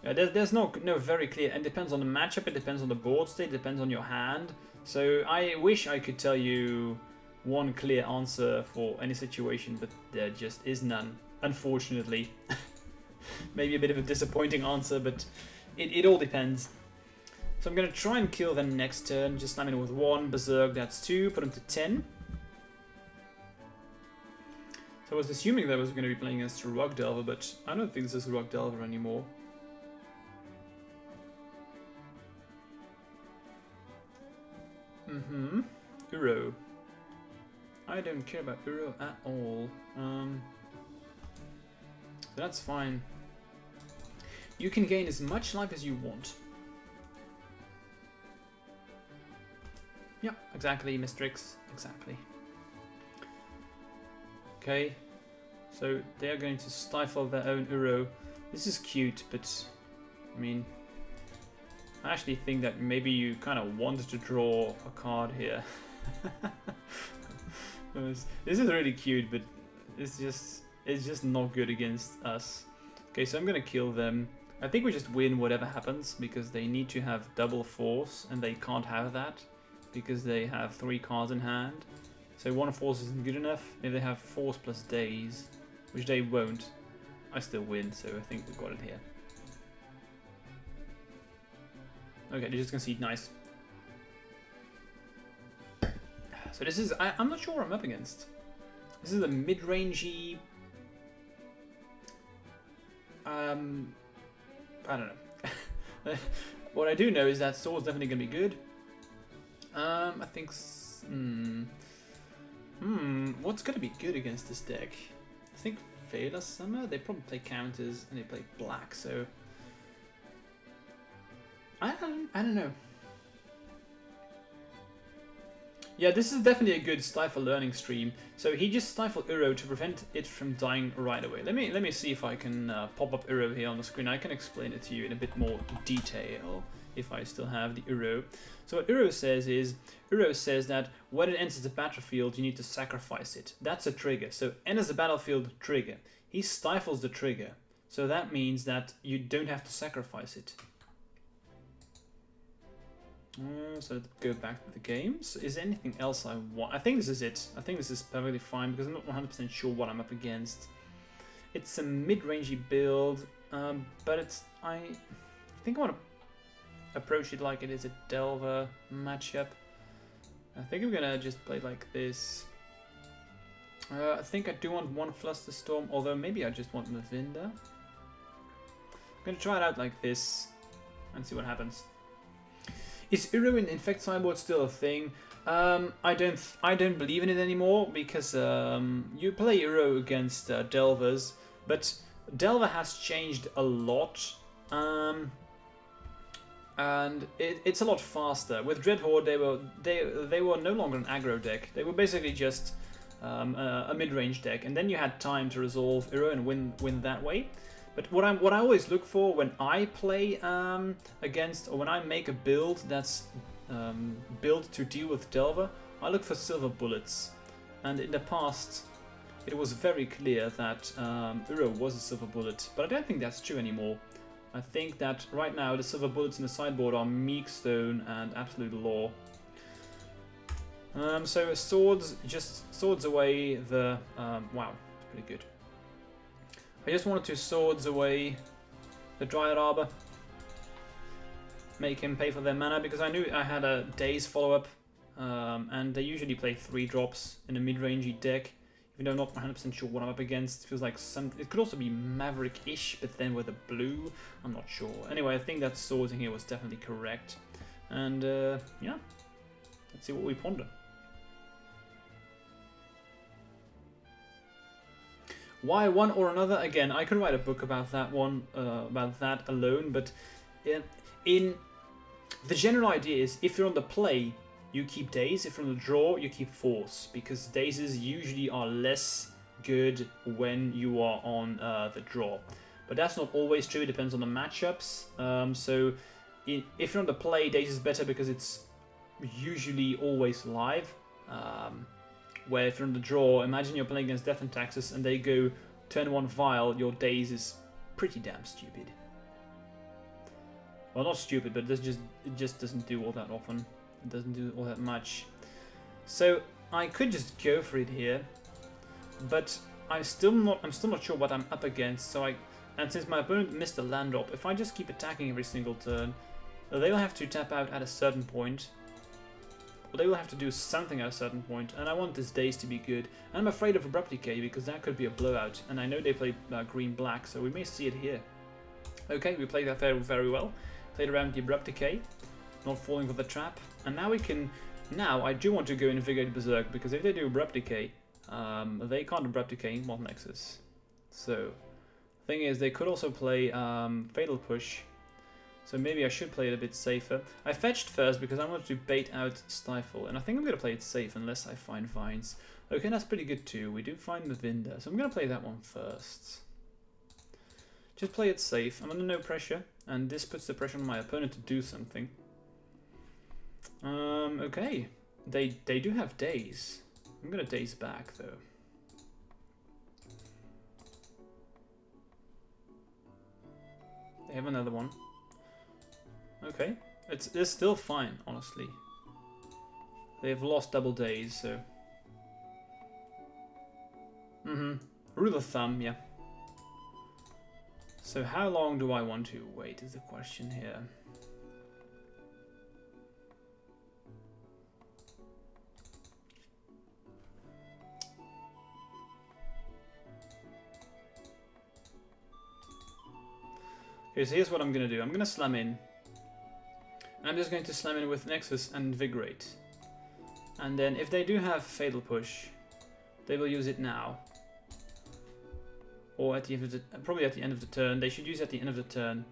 there's no very clear... It depends on the matchup, it depends on the board state, it depends on your hand. So I wish I could tell you one clear answer for any situation, but there just is none, unfortunately. Maybe a bit of a disappointing answer, but it all depends. So I'm going to try and kill them next turn, just slam in with 1, Berserk, that's 2, put them to 10. So I was assuming that I was going to be playing against a Rug Delver, but I don't think this is a Rug Delver anymore. Uro. I don't care about Uro at all. That's fine. You can gain as much life as you want. Yeah, exactly, Mistrix. Exactly. Okay. So they are going to stifle their own Uro. This is cute, but I mean, I actually think that maybe you kind of wanted to draw a card here. This is really cute, but it's just not good against us. Okay, so I'm gonna kill them. I think we just win whatever happens because they need to have double force and they can't have that because they have 3 cards in hand. So 1 force isn't good enough. If they have force plus days, which they won't, I still win. So I think we got it here. Okay, they just concede. Nice. So this is... I'm not sure what I'm up against. This is a mid-rangey... I don't know. What I do know is that Sword's definitely going to be good. I think... what's going to be good against this deck? I think Vela Summer? They probably play counters and they play black, so... I don't know. Yeah, this is definitely a good Stifle learning stream. So he just stifled Uro to prevent it from dying right away. Let me see if I can pop up Uro here on the screen. I can explain it to you in a bit more detail if I still have the Uro. So what Uro says is, Uro says that when it enters the battlefield, you need to sacrifice it. That's a trigger. So enters the battlefield, trigger. He stifles the trigger. So that means that you don't have to sacrifice it. So let's go back to the games. Is there anything else I want? I think this is it. I think this is perfectly fine because I'm not 100% sure what I'm up against. It's a mid-rangey build, but it's... I think I want to approach it like it is a Delver matchup. I think I'm gonna just play like this. I think I do want one Flusterstorm, although maybe I just want Mavinda. I'm gonna try it out like this and see what happens. Is Uro in Infect sideboard still a thing? I don't believe in it anymore because you play Uro against Delvers, but Delver has changed a lot, and it's a lot faster. With Dreadhorde, they were no longer an aggro deck. They were basically just a mid-range deck, and then you had time to resolve Uro and win that way. But what I always look for when I play against, or when I make a build that's built to deal with Delver, I look for silver bullets. And in the past, it was very clear that Uro was a silver bullet, but I don't think that's true anymore. I think that right now the silver bullets in the sideboard are Meekstone and Absolute Law. So swords away the wow, it's pretty good. I just wanted to swords away the Dryad Arbor, make him pay for their mana, because I knew I had a Daze follow-up, and they usually play 3 drops in a mid-rangey deck, even though I'm not 100% sure what I'm up against. It feels like it could also be Maverick-ish, but then with a blue, I'm not sure. Anyway, I think that swords in here was definitely correct, and yeah, let's see what we ponder. Why one or another? Again, I could write a book about that one, about that alone, but in the general idea is if you're on the play, you keep Daze. If you're on the draw, you keep Force, because Dazes usually are less good when you are on the draw. But that's not always true, it depends on the matchups. If you're on the play, Daze is better because it's usually always live. Where if you're on the draw, imagine you're playing against Death and Taxes and they go turn 1 Vial, your Daze is pretty damn stupid. Well, not stupid, but it just doesn't do all that often. It doesn't do all that much. So I could just go for it here, but I'm still not sure what I'm up against. And since my opponent missed a land drop, if I just keep attacking every single turn, they'll have to tap out at a certain point. They will have to do something at a certain point, and I want this Daze to be good. And I'm afraid of Abrupt Decay because that could be a blowout, and I know they play green-black, so we may see it here. Okay, we played that very, very well. Played around the Abrupt Decay, not falling for the trap, and now we can. Now I do want to go Invigorate Berserk because if they do Abrupt Decay, they can't Abrupt Decay in Moth Nexus. So, thing is, they could also play Fatal Push. So maybe I should play it a bit safer. I fetched first because I wanted to bait out Stifle, and I think I'm going to play it safe unless I find Vines. Okay, that's pretty good too. We do find Mavinda, so I'm going to play that one first. Just play it safe. I'm under no pressure, and this puts the pressure on my opponent to do something. Okay. They do have Daze. I'm going to Daze back though. They have another one. Okay, it's still fine, honestly. They've lost double Daze, so... Rule of thumb, yeah. So how long do I want to wait is the question here. Okay, so here's what I'm going to do. I'm going to slam in. And I'm just going to slam in with Nexus and Invigorate. And then if they do have Fatal Push, they will use it now. Or at the end of the, probably at the end of the turn. They should use it at the end of the turn.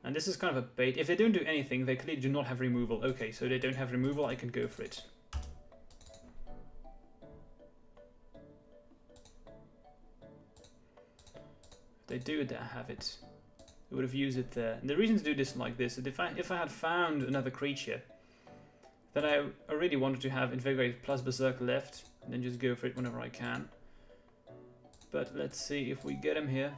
And this is kind of a bait. If they don't do anything, they clearly do not have removal. Okay, so they don't have removal, I can go for it. If they do have it. They would have used it there. And the reason to do this like this is if I had found another creature, then I really wanted to have Invigorate plus Berserk left, and then just go for it whenever I can. But let's see if we get him here.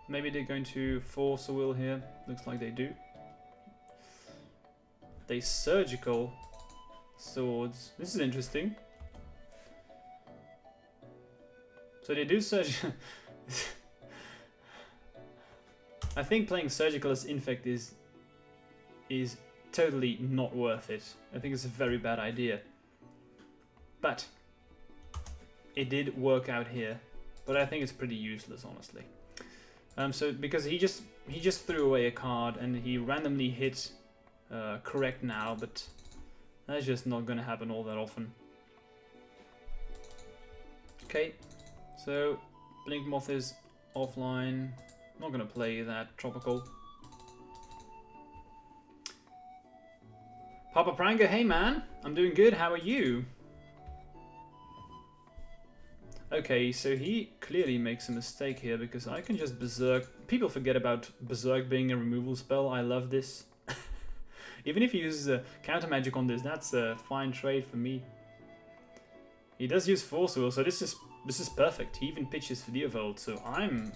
Maybe they're going to force a will here. Looks like they do. They surgical swords. This is interesting. So they do surgical. I think playing surgical as Infect is totally not worth it. I think it's a very bad idea. But it did work out here. But I think it's pretty useless, honestly. So because he just threw away a card and he randomly hit correct now, but that's just not going to happen all that often. Okay, so Blink Moth is offline. Not going to play that tropical. Papa Pranger, hey man, I'm doing good. How are you? Okay, so he clearly makes a mistake here because I can just Berserk. People forget about Berserk being a removal spell. I love this. Even if he uses counter magic on this, that's a fine trade for me. He does use Force Will, so this is perfect. He even pitches for Deovold, so I'm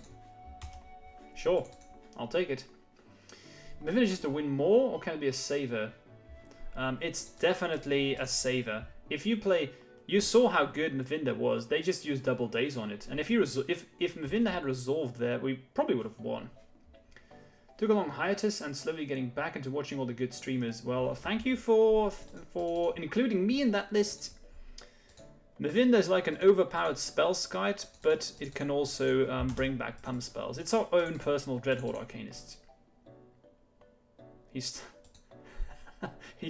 sure I'll take it. Maybe it's just to win more, or can it be a saver? It's definitely a saver. If you play. You saw how good Mavinda was. They just used double days on it. And if Mavinda had resolved there, we probably would have won. Took a long hiatus and slowly getting back into watching all the good streamers. Well, thank you for including me in that list. Mavinda is like an overpowered spell skite, but it can also bring back pump spells. It's our own personal Dreadhorde Arcanist. He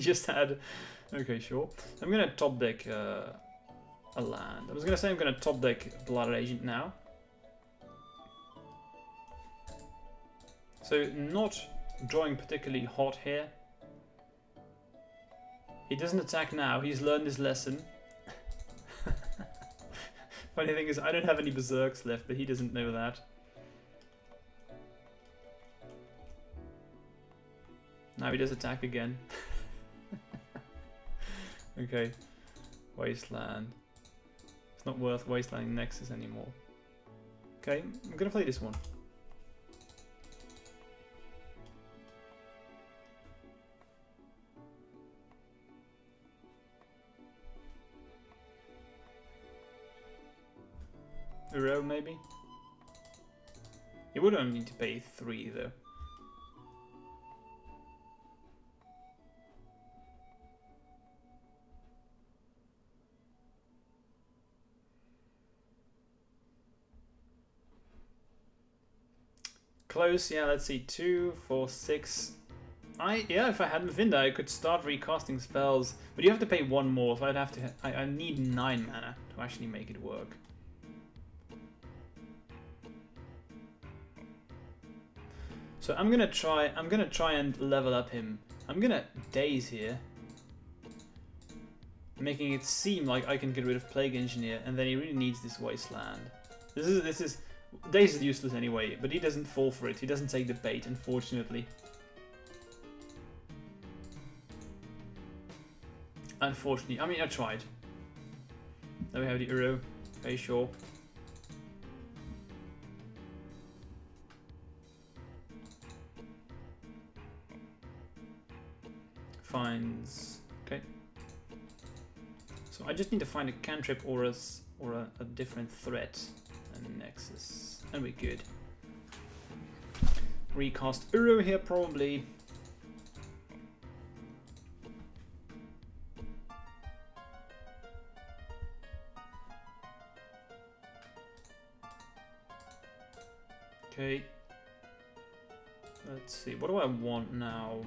just had... Okay, sure. I'm going to top deck... a land. I was going to say I'm going to top deck Blood Agent now. So not drawing particularly hot here. He doesn't attack now. He's learned his lesson. Funny thing is I don't have any Berserks left, but he doesn't know that. Now he does attack again. Okay. Wasteland. Not worth wastelanding Nexus anymore. Okay, I'm gonna play this one. Uro maybe? You would only need to pay 3 though. Close, yeah, let's see, 2, 4, 6. Yeah, if I had Mavinda, I could start recasting spells, but you have to pay 1 more, so I'd have to. I need 9 mana to actually make it work. So I'm gonna try and level up him. I'm gonna Daze here, making it seem like I can get rid of Plague Engineer, and then he really needs this Wasteland. This is. Daze is useless anyway, but he doesn't fall for it. He doesn't take the bait, unfortunately. Unfortunately. I mean, I tried. There we have the Uro. Okay, sure. Finds... Okay. So I just need to find a cantrip or a different threat. And Nexus. And we're good. Recast Uro here probably. Okay. Let's see. What do I want now?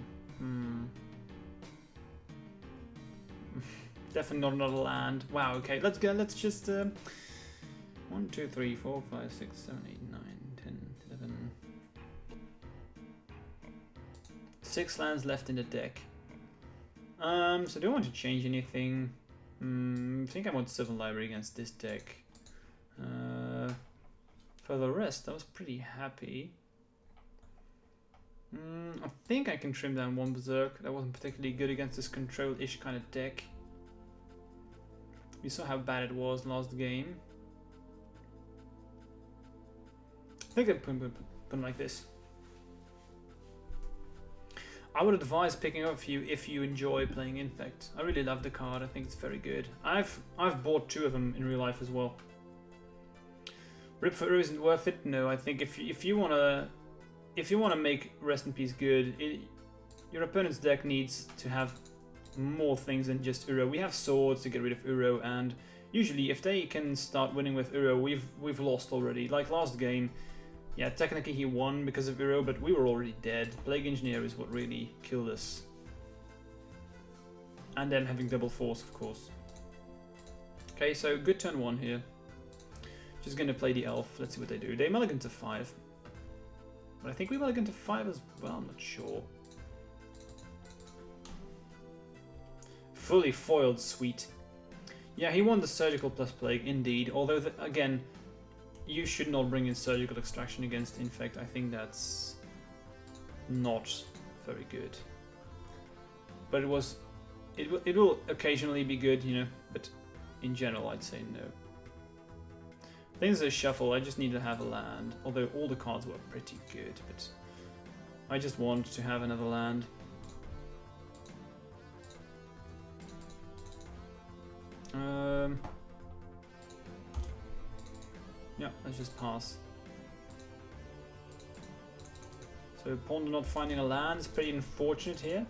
Definitely not another land. Wow. Okay. Let's go. Let's just 1, 2, 3, 4, 5, 6, 7, 8, 9, 10, 11. 6 lands left in the deck. So do I want to change anything? I think I want Civil Library against this deck. For the rest, I was pretty happy. I think I can trim down 1 Berserk. That wasn't particularly good against this control-ish kind of deck. We saw how bad it was last game. I think I put them like this. I would advise picking up if you enjoy playing Infect. I really love the card. I think it's very good. I've bought 2 of them in real life as well. Rip for Uru isn't worth it. No, I think if you wanna make Rest in Peace good, your opponent's deck needs to have more things than just Uro. We have swords to get rid of Uro, and usually if they can start winning with Uro, we've lost already. Like last game. Yeah, technically he won because of Uro, but we were already dead. Plague Engineer is what really killed us. And then having double force, of course. Okay, so good turn 1 here. Just gonna play the elf. Let's see what they do. They mulligan to 5. But I think we mulligan to 5 as well, I'm not sure. Fully foiled, sweet. Yeah, he won the surgical plus plague, indeed. Although, again, you should not bring in surgical extraction against Infect. I think that's not very good. But it will occasionally be good, you know. But in general, I'd say no. I think there's a shuffle. I just need to have a land. Although all the cards were pretty good, but I just want to have another land. Yeah, let's just pass. So Ponder not finding a land is pretty unfortunate here.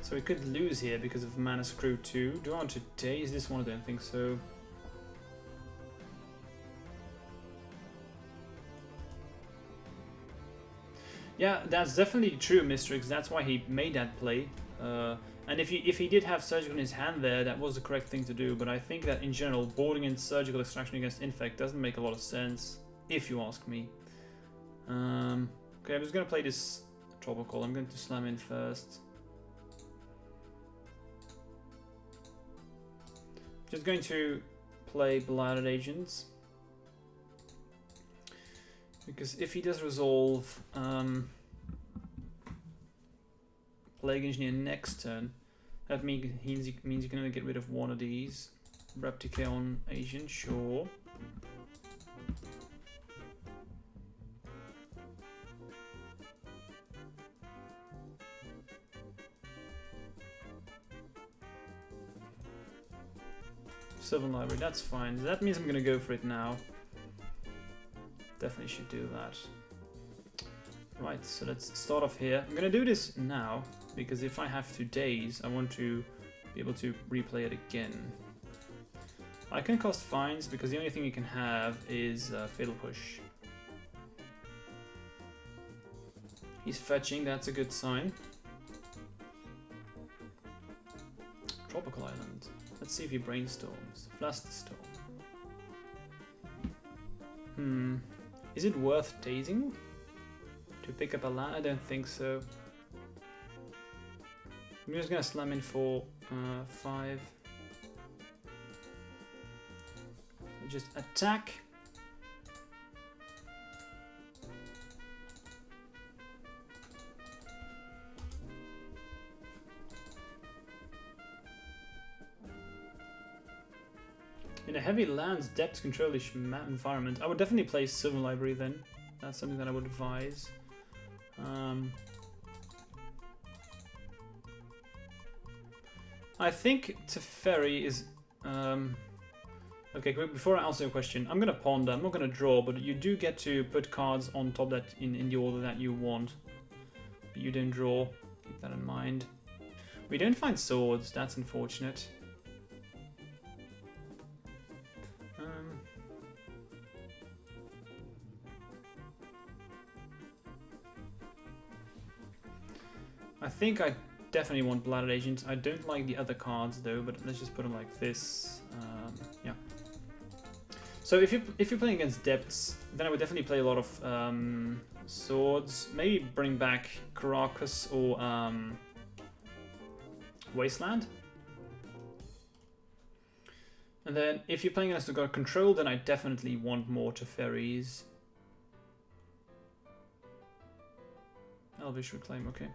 So we could lose here because of Mana Screw 2. Do I want to daze this one? I don't think so. Yeah, that's definitely true, Mistrix. That's why he made that play. And if he did have surgical in his hand there, that was the correct thing to do. But I think that in general, boarding in surgical extraction against Infect doesn't make a lot of sense, if you ask me. Okay, I'm just gonna play this Tropical. I'm going to slam in first. Just going to play Blighted Agents. Because if he does resolve Plague Engineer next turn, that means you can only get rid of 1 of these. Repticon Agent, sure. Sylvan Library, that's fine. That means I'm gonna go for it now. Definitely should do that. Right, so let's start off here. I'm gonna do this now, because if I have to daze, I want to be able to replay it again. I can cast Fines, because the only thing you can have is Fatal Push. He's fetching, that's a good sign. Tropical Island. Let's see if he brainstorms. Flusterstorm. Is it worth dazing to pick up a land? I don't think so. I'm just gonna slam in for 5. Just attack. In a heavy lands depth control-ish map environment, I would definitely play Sylvan Library then. That's something that I would advise. I think Teferi is... okay, before I answer your question, I'm going to ponder. I'm not going to draw, but you do get to put cards on top that in the order that you want. But you don't draw. Keep that in mind. We don't find swords. That's unfortunate. I think I definitely want Blooded Agent. I don't like the other cards though, but let's just put them like this. Yeah. So if you're playing against Depths, then I would definitely play a lot of Swords. Maybe bring back Caracas or Wasteland. And then if you're playing against a god control, then I definitely want more Teferis. Elvish Reclaim, okay.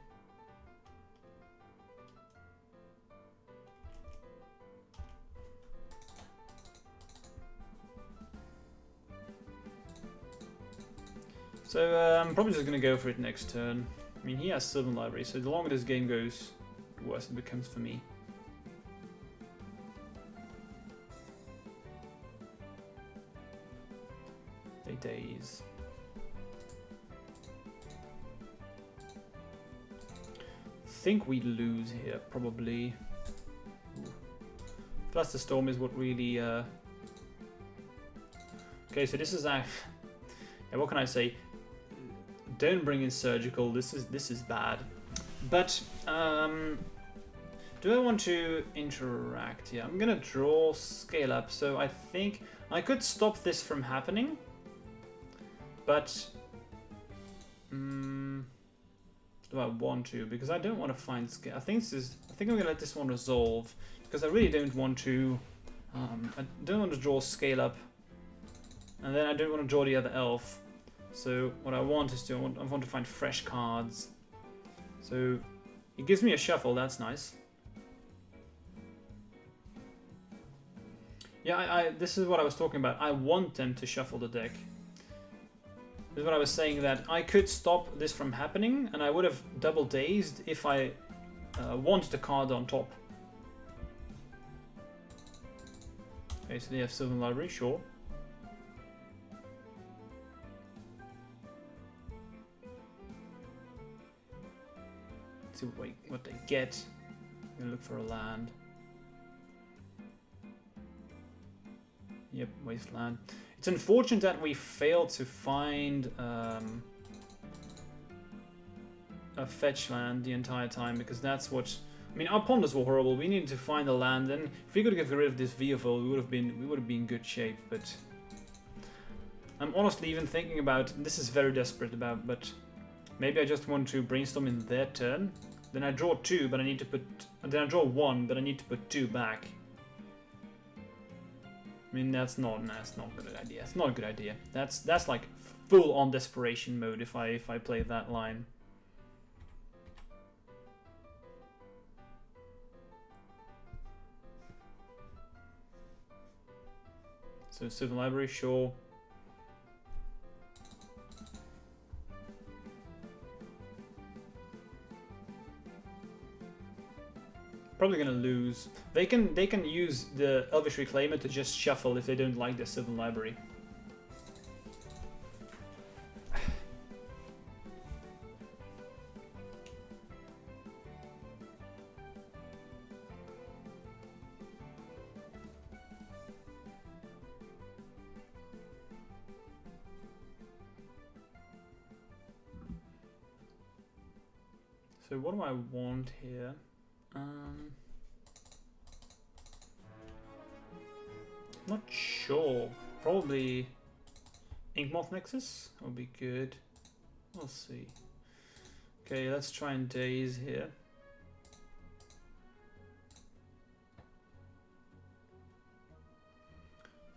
So I'm probably just going to go for it next turn. I mean, he has Sylvan Library, so the longer this game goes, the worse it becomes for me. They daze. I think we lose here, probably. Ooh. Plus the Storm is what really... Okay, so this is... Yeah, what can I say? Don't bring in Surgical. This is bad. But do I want to interact? Yeah, I'm gonna draw Scale Up. So I think I could stop this from happening. But do I want to? Because I don't want to find scale. I think I'm gonna let this one resolve because I really don't want to. I don't want to draw Scale Up, and then I don't want to draw the other elf. So what I want is I want to find fresh cards. So it gives me a shuffle. That's nice. Yeah, this is what I was talking about. I want them to shuffle the deck. This is what I was saying, that I could stop this from happening, and I would have double dazed if I wanted a card on top. Okay, so they have Sylvan Library, sure. Let's see what they get. I'm gonna look for a land. Yep, Wasteland. It's unfortunate that we failed to find a fetch land the entire time, because that's what... I mean, our ponders were horrible. We needed to find a land, and if we could get rid of this VFO, we would have been in good shape. But I'm honestly even thinking about... This is very desperate about, but maybe I just want to brainstorm in their turn. Then I draw 2, but I need to put... Then I draw 1, but I need to put 2 back. I mean, that's not a good idea. It's not a good idea. That's like full on desperation mode if I play that line. So Sylvan Library, sure. Probably gonna lose. They can use the Elvish Reclaimer to just shuffle if they don't like their Sylvan Library. So what do I want here? Not sure. Probably Inkmoth Nexus would be good. We'll see. Okay, let's try and daze here.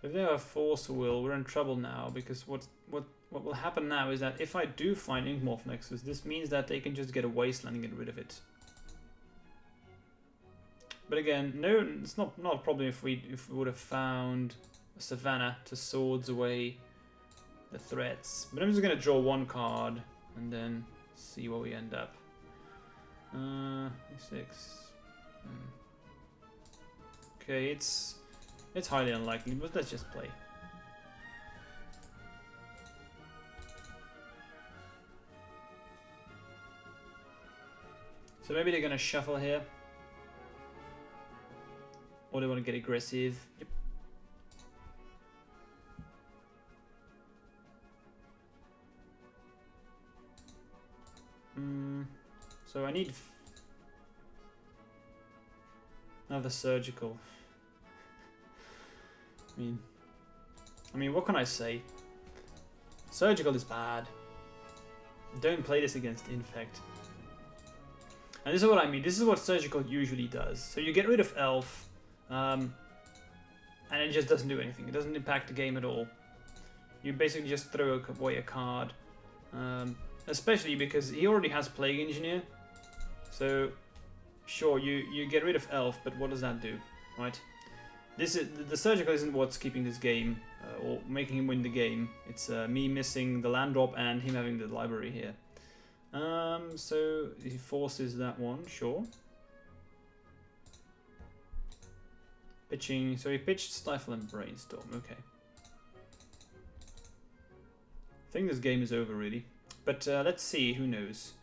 If they have a Force Will, we're in trouble now, because what will happen now is that if I do find Inkmoth Nexus, this means that they can just get a Wasteland and get rid of it. But again, no, it's not a problem if we would have found a Savannah to swords away the threats. But I'm just gonna draw 1 card and then see where we end up. 6. Okay, it's highly unlikely, but let's just play. So maybe they're gonna shuffle here. Or they want to get aggressive. Yep. So I need Another surgical. I mean, what can I say? Surgical is bad. Don't play this against Infect. And this is what I mean. This is what surgical usually does. So you get rid of Elf, and it just doesn't do anything. It doesn't impact the game at all. You basically just throw away a card. Especially because he already has Plague Engineer. So, sure, you get rid of Elf, but what does that do, right? The surgical isn't what's keeping this game or making him win the game. It's me missing the land drop and him having the library here. So he forces that one, sure. Pitching, so he pitched Stifle and Brainstorm, okay. I think this game is over really, but let's see, who knows.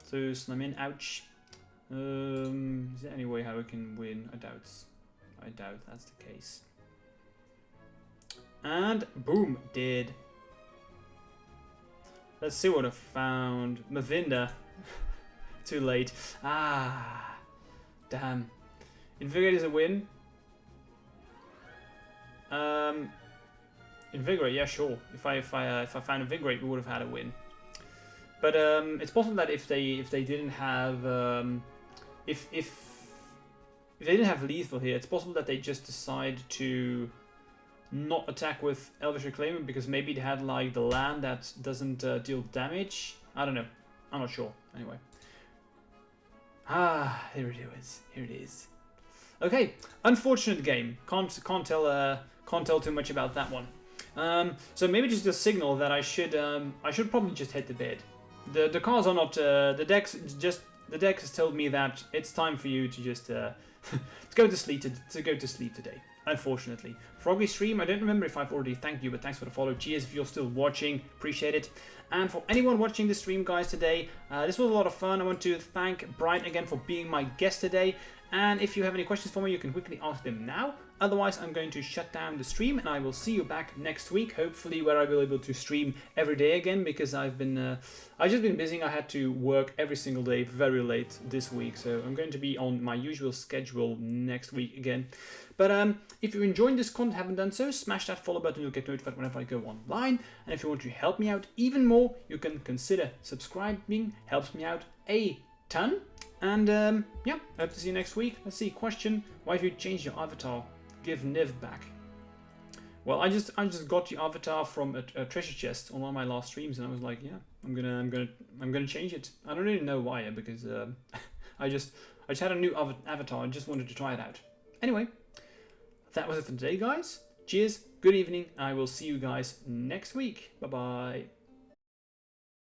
So slam in, ouch. Is there any way how I can win? I doubt that's the case. And boom, did. Let's see what I found. Mavinda. Too late. Ah, damn. Invigorate is a win. Invigorate, yeah, sure. If I found Invigorate, we would have had a win. But it's possible that if they didn't have if they didn't have lethal here, it's possible that they just decide to not attack with Elvish Reclaimer because maybe they had like the land that doesn't deal damage. I don't know. I'm not sure. Anyway. Ah, here it is. Here it is. Okay, unfortunate game. Can't tell too much about that one. So maybe just a signal that I should probably just hit the bed. The cards are not the decks. The deck has told me that it's time for you to just to go to sleep today. Unfortunately, Froggy Stream. I don't remember if I've already thanked you, but thanks for the follow. Cheers if you're still watching. Appreciate it. And for anyone watching the stream, guys, today, this was a lot of fun. I want to thank Bryant again for being my guest today. And if you have any questions for me, you can quickly ask them now. Otherwise, I'm going to shut down the stream and I will see you back next week, hopefully, where I will be able to stream every day again because I've just been busy. I had to work every single day very late this week, so I'm going to be on my usual schedule next week again. But if you're enjoying this content, haven't done so, smash that follow button. You'll get notified whenever I go online. And if you want to help me out even more, you can consider subscribing. Helps me out a ton. And yeah, I hope to see you next week. Let's see, question: why have you changed your avatar? Give Niv back. Well, I just got the avatar from a treasure chest on one of my last streams, and I was like, yeah, I'm gonna change it. I don't really know why, because I just had a new avatar. I just wanted to try it out. Anyway, that was it for today, guys. Cheers. Good evening. I will see you guys next week. Bye bye.